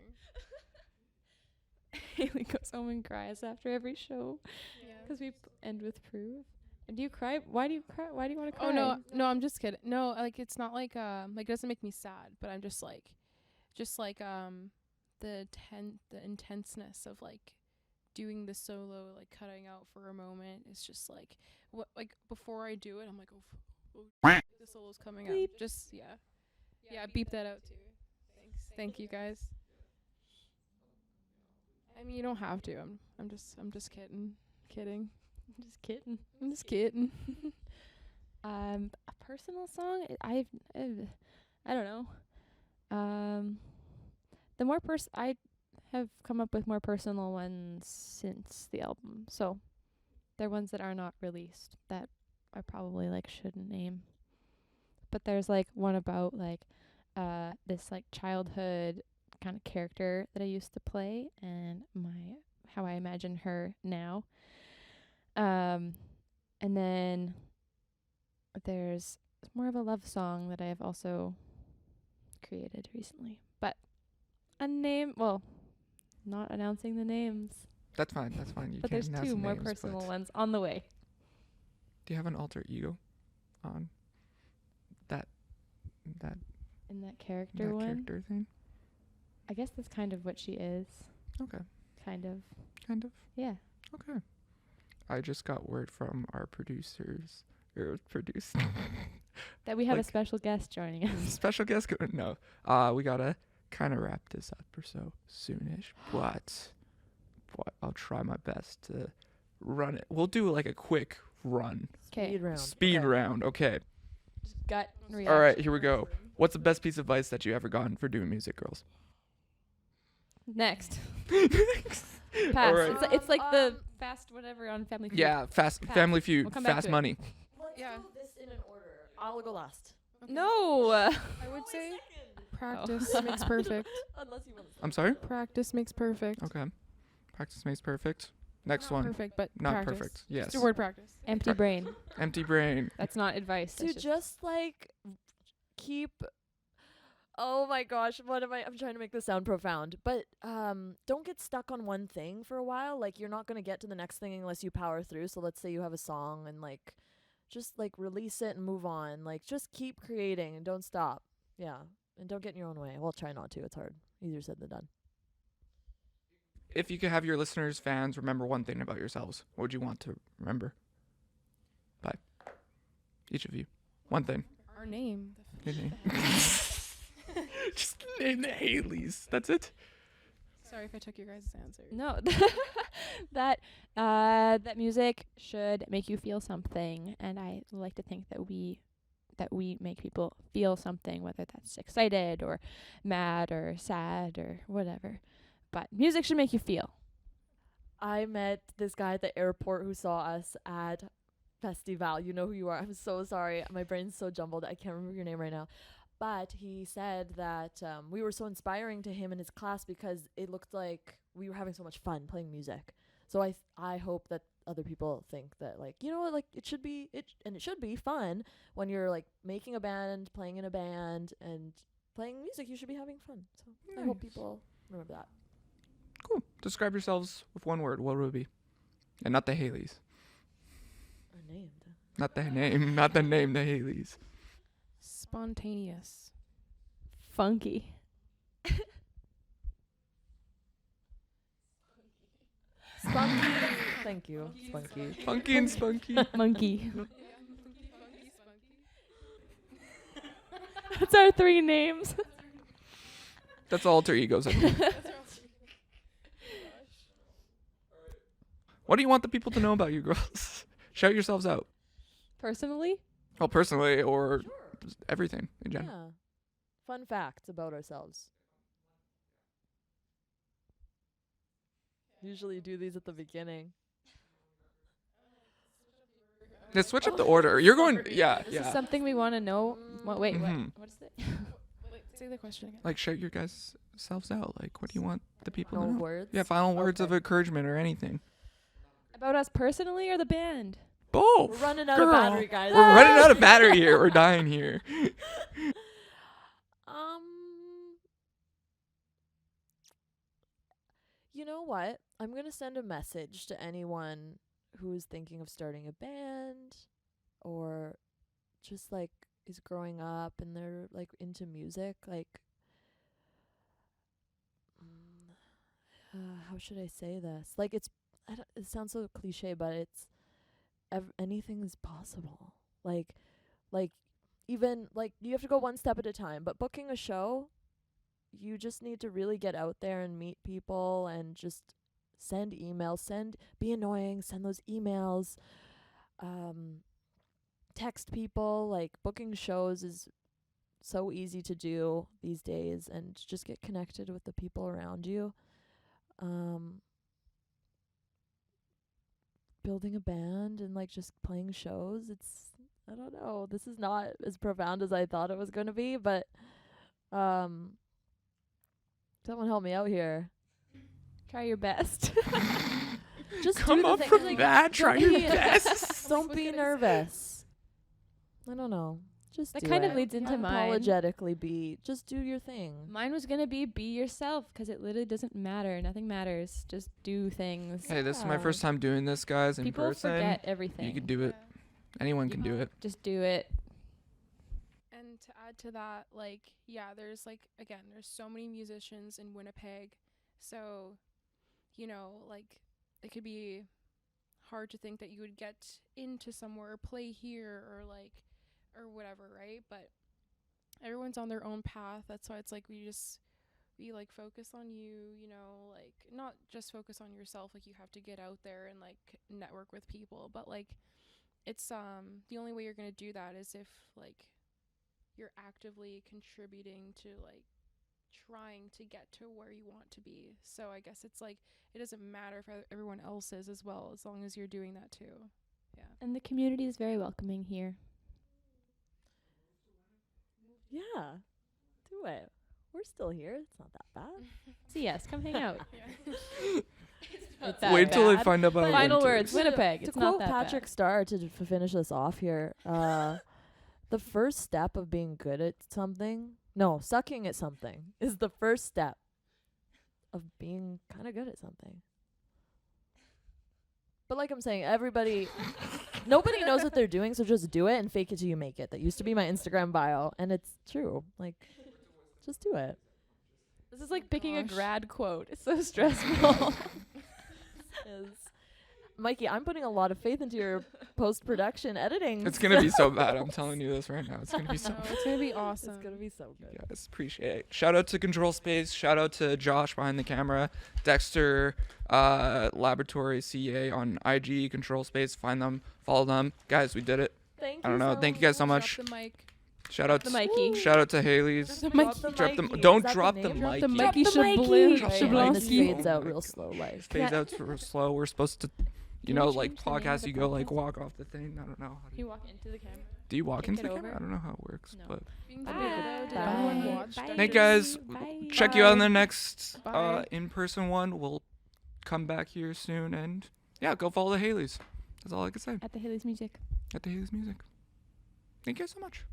[SPEAKER 2] Haley goes home and cries after every show
[SPEAKER 4] Yeah.
[SPEAKER 2] because we end with Prove. And do you cry? Why do you cry? Why do you want to cry?
[SPEAKER 4] Oh no, I'm just kidding. No, like it's not like it doesn't make me sad, but I'm just like the intenseness of like doing the solo, like cutting out for a moment. It's just like what like before I do it, I'm like, the solo's coming up.
[SPEAKER 2] Beep.
[SPEAKER 4] Just yeah, beep that out too. Thank you guys. I mean, you don't have to. I'm just kidding.
[SPEAKER 2] Just kidding.
[SPEAKER 4] I'm just kidding.
[SPEAKER 2] A personal song? I don't know. The more I have come up with more personal ones since the album. So they're ones that are not released that I probably like shouldn't name. But there's like one about like this like childhood kind of character that I used to play and how I imagine her now. And then there's more of a love song that I have also created recently. But not announcing the names.
[SPEAKER 1] That's fine. That's fine. You
[SPEAKER 2] But
[SPEAKER 1] can't
[SPEAKER 2] there's
[SPEAKER 1] announce
[SPEAKER 2] 2
[SPEAKER 1] the
[SPEAKER 2] more
[SPEAKER 1] names,
[SPEAKER 2] personal
[SPEAKER 1] but
[SPEAKER 2] ones on the way.
[SPEAKER 1] do you have an alter ego on that
[SPEAKER 2] In that character one.
[SPEAKER 1] character thing?
[SPEAKER 2] I guess that's kind of what she is.
[SPEAKER 1] Okay.
[SPEAKER 2] Kind of.
[SPEAKER 1] Kind of.
[SPEAKER 2] Yeah.
[SPEAKER 1] Okay. I just got word from our producers.
[SPEAKER 2] That we have a
[SPEAKER 1] Like-
[SPEAKER 2] special guest joining us.
[SPEAKER 1] Special guest. No. We gotta kind of wrap this up or so soonish, but I'll try my best to run it. We'll do like a quick run.
[SPEAKER 2] Okay.
[SPEAKER 3] Speed round.
[SPEAKER 1] Speed
[SPEAKER 3] Okay.
[SPEAKER 1] round. Okay.
[SPEAKER 2] Gut reaction.
[SPEAKER 1] All right. Here we go. What's the best piece of advice that you ever gotten for doing music, girls?
[SPEAKER 2] Next.
[SPEAKER 1] All
[SPEAKER 2] Pass.
[SPEAKER 1] right.
[SPEAKER 2] It's like the fast whatever on Family Feud.
[SPEAKER 1] Yeah. Fast
[SPEAKER 2] Pass.
[SPEAKER 1] Family Feud.
[SPEAKER 2] We'll come back
[SPEAKER 1] Fast
[SPEAKER 2] to it.
[SPEAKER 1] money.
[SPEAKER 3] Let's
[SPEAKER 4] Yeah.
[SPEAKER 3] do this in an order. I'll go last.
[SPEAKER 2] No.
[SPEAKER 4] I would say practice makes perfect.
[SPEAKER 3] Unless you want to.
[SPEAKER 1] I'm sorry.
[SPEAKER 4] Practice makes perfect.
[SPEAKER 1] Okay. Practice makes perfect. Next
[SPEAKER 4] Not
[SPEAKER 1] one.
[SPEAKER 4] perfect, but
[SPEAKER 1] Not
[SPEAKER 4] practice.
[SPEAKER 1] perfect. Yes.
[SPEAKER 4] Just the word practice.
[SPEAKER 2] Empty brain.
[SPEAKER 1] Empty brain.
[SPEAKER 2] That's not advice.
[SPEAKER 3] To
[SPEAKER 2] That's
[SPEAKER 3] just like keep Oh my gosh, I'm trying to make this sound profound. But don't get stuck on one thing for a while. Like, you're not going to get to the next thing unless you power through. So let's say you have a song and like just like release it and move on. Like, just keep creating and don't stop. Yeah. And don't get in your own way. Well, try not to. It's hard. Easier said than done.
[SPEAKER 1] If you could have your listeners, fans, remember one thing about yourselves, what would you want to remember? By each of you. One thing.
[SPEAKER 4] Our name.
[SPEAKER 1] Your name. Just name the HAILEY'S. That's it.
[SPEAKER 4] Sorry if I took your guys' answer.
[SPEAKER 2] No, that music should make you feel something, and I like to think that we make people feel something, whether that's excited or mad or sad or whatever. But music should make you feel.
[SPEAKER 3] I met this guy at the airport who saw us at Festival. You know who you are. I'm so sorry. My brain's so jumbled. I can't remember your name right now. But he said that we were so inspiring to him in his class because it looked like we were having so much fun playing music. So I hope that other people think that, like, you know what, like it should be fun when you're like making a band, playing in a band, and playing music. You should be having fun. So I hope people remember that.
[SPEAKER 1] Cool. Describe yourselves with one word. What would it be? And not the HAILEY'S.
[SPEAKER 3] A name.
[SPEAKER 1] Not the name. Not the name. The HAILEY'S.
[SPEAKER 4] Spontaneous.
[SPEAKER 2] Funky.
[SPEAKER 3] Spunky. Thank you. Spunky.
[SPEAKER 1] Funky and spunky.
[SPEAKER 2] Monkey. That's our 3 names.
[SPEAKER 1] That's alter egos. I think. What do you want the people to know about you, girls? Shout yourselves out.
[SPEAKER 2] Personally,
[SPEAKER 1] Well, personally or just everything in general.
[SPEAKER 3] Yeah. Fun facts about ourselves. Usually do these at the beginning.
[SPEAKER 1] Yeah, switch up the order. You're going, yeah,
[SPEAKER 2] this is
[SPEAKER 1] yeah.
[SPEAKER 2] something we want to know. Wait,
[SPEAKER 1] Mhm.
[SPEAKER 2] what is it?
[SPEAKER 4] Wait, say the question again.
[SPEAKER 1] Like, shout your guys' selves out. Like, what do you want the people
[SPEAKER 3] No
[SPEAKER 1] to know?
[SPEAKER 3] words.
[SPEAKER 1] Yeah, final words of
[SPEAKER 3] Okay.
[SPEAKER 1] encouragement or anything.
[SPEAKER 2] About us personally or the band?
[SPEAKER 1] Both.
[SPEAKER 3] We're running out
[SPEAKER 1] Girl.
[SPEAKER 3] of battery, guys.
[SPEAKER 1] We're running out of battery here. We're dying here.
[SPEAKER 3] You know what? I'm going to send a message to anyone who's thinking of starting a band or just like is growing up and they're like into music. Like, how should I say this? Like, it sounds so cliche, but it's anything is possible. Like even like you have to go one step at a time, but booking a show, you just need to really get out there and meet people and just send emails, be annoying, send those emails, text people. Like, booking shows is so easy to do these days, and just get connected with the people around you. Building a band and like just playing shows, I don't know, this is not as profound as I thought it was going to be, but someone help me out here.
[SPEAKER 2] Try your best.
[SPEAKER 3] Just
[SPEAKER 1] Come
[SPEAKER 3] do the
[SPEAKER 1] up
[SPEAKER 3] thing.
[SPEAKER 1] from
[SPEAKER 3] Like,
[SPEAKER 1] that. Try your
[SPEAKER 3] be-
[SPEAKER 1] best.
[SPEAKER 3] don't be nervous. I don't know. Just
[SPEAKER 2] That
[SPEAKER 3] do
[SPEAKER 2] kind of
[SPEAKER 3] it.
[SPEAKER 2] leads into mine.
[SPEAKER 3] Unapologetically just do your thing.
[SPEAKER 2] Mine was going to be yourself, because it literally doesn't matter. Nothing matters. Just do things.
[SPEAKER 1] Hey, this is my
[SPEAKER 3] Yeah.
[SPEAKER 1] first time doing this, guys, in
[SPEAKER 2] People
[SPEAKER 1] person.
[SPEAKER 2] forget everything.
[SPEAKER 1] You could do it. Anyone can do it.
[SPEAKER 2] Just do it.
[SPEAKER 4] And to add to that, like, yeah, there's like, again, there's so many musicians in Winnipeg. So, you know, like, it could be hard to think that you would get into somewhere or play here or like, or whatever, right? But everyone's on their own path. That's why it's like we like focus on you know, like not just focus on yourself. Like, you have to get out there and like network with people, but like it's the only way you're going to do that is if like you're actively contributing to like trying to get to where you want to be. So I guess it's like it doesn't matter if everyone else is as well, as long as you're doing that too. Yeah.
[SPEAKER 2] And the community is very welcoming here.
[SPEAKER 3] Yeah. Do it. We're still here. It's not that bad.
[SPEAKER 2] So yes, come hang out.
[SPEAKER 3] It's
[SPEAKER 2] that
[SPEAKER 1] Wait till they
[SPEAKER 2] bad.
[SPEAKER 1] find out about
[SPEAKER 2] Final
[SPEAKER 1] winters.
[SPEAKER 2] words, Winnipeg.
[SPEAKER 3] To
[SPEAKER 2] It's not
[SPEAKER 3] quote
[SPEAKER 2] that
[SPEAKER 3] Patrick
[SPEAKER 2] bad.
[SPEAKER 3] Starr to finish us off here, the first step of being good at something No, sucking at something is the first step of being kind of good at something. But like I'm saying, nobody knows what they're doing, so just do it and fake it till you make it. That used to be my Instagram bio, and it's true. Like, just do it.
[SPEAKER 2] This is like picking a
[SPEAKER 4] gosh.
[SPEAKER 2] grad quote. It's so stressful.
[SPEAKER 3] Mikey, I'm putting a lot of faith into your post-production editing.
[SPEAKER 1] It's gonna be so bad. I'm telling you this right now. It's gonna be so
[SPEAKER 4] No, it's gonna be awesome.
[SPEAKER 3] It's gonna be so good.
[SPEAKER 1] Guys, appreciate it. Shout out to Control Space. Shout out to Josh behind the camera. Dexter Laboratory CA on IG. Control Space. Find them. Follow them. Guys, we did it.
[SPEAKER 3] Thank
[SPEAKER 1] I don't know. Thank you guys so much.
[SPEAKER 4] Drop the mic.
[SPEAKER 1] Shout out
[SPEAKER 2] The
[SPEAKER 1] to
[SPEAKER 2] Mikey.
[SPEAKER 1] Shout out to Haley's.
[SPEAKER 4] The Mikey.
[SPEAKER 1] Drop them.
[SPEAKER 3] Mikey.
[SPEAKER 1] Don't
[SPEAKER 3] Is that
[SPEAKER 1] drop
[SPEAKER 3] the
[SPEAKER 1] the
[SPEAKER 3] name?
[SPEAKER 1] Mikey.
[SPEAKER 4] The
[SPEAKER 2] Drop
[SPEAKER 4] Mikey
[SPEAKER 2] the Mikey.
[SPEAKER 4] Shablim.
[SPEAKER 1] Drop the
[SPEAKER 3] Right, and this
[SPEAKER 1] Mikey.
[SPEAKER 3] fades
[SPEAKER 1] Oh
[SPEAKER 3] out
[SPEAKER 1] my
[SPEAKER 3] real
[SPEAKER 1] God.
[SPEAKER 3] slow. Like,
[SPEAKER 1] Fades out real slow. We're supposed to,
[SPEAKER 2] Can we
[SPEAKER 1] like
[SPEAKER 2] change the name of
[SPEAKER 1] podcasts.
[SPEAKER 2] the
[SPEAKER 1] You go like
[SPEAKER 2] podcast?
[SPEAKER 1] walk off the thing. I don't know.
[SPEAKER 2] You walk into the camera.
[SPEAKER 1] Do you walk
[SPEAKER 2] Take
[SPEAKER 1] into
[SPEAKER 2] it
[SPEAKER 1] the camera?
[SPEAKER 2] over?
[SPEAKER 1] I don't know how it works,
[SPEAKER 2] No.
[SPEAKER 1] but
[SPEAKER 4] Being
[SPEAKER 3] Bye.
[SPEAKER 4] video, did
[SPEAKER 3] Bye.
[SPEAKER 4] everyone watch?
[SPEAKER 2] Bye.
[SPEAKER 1] hey guys,
[SPEAKER 2] Bye.
[SPEAKER 1] check you out in the next
[SPEAKER 4] Bye.
[SPEAKER 1] in-person one. We'll come back here soon, and yeah, go follow the Haley's. That's all I can say.
[SPEAKER 2] At the Haley's Music.
[SPEAKER 1] At the Haley's Music. Thank you guys so much.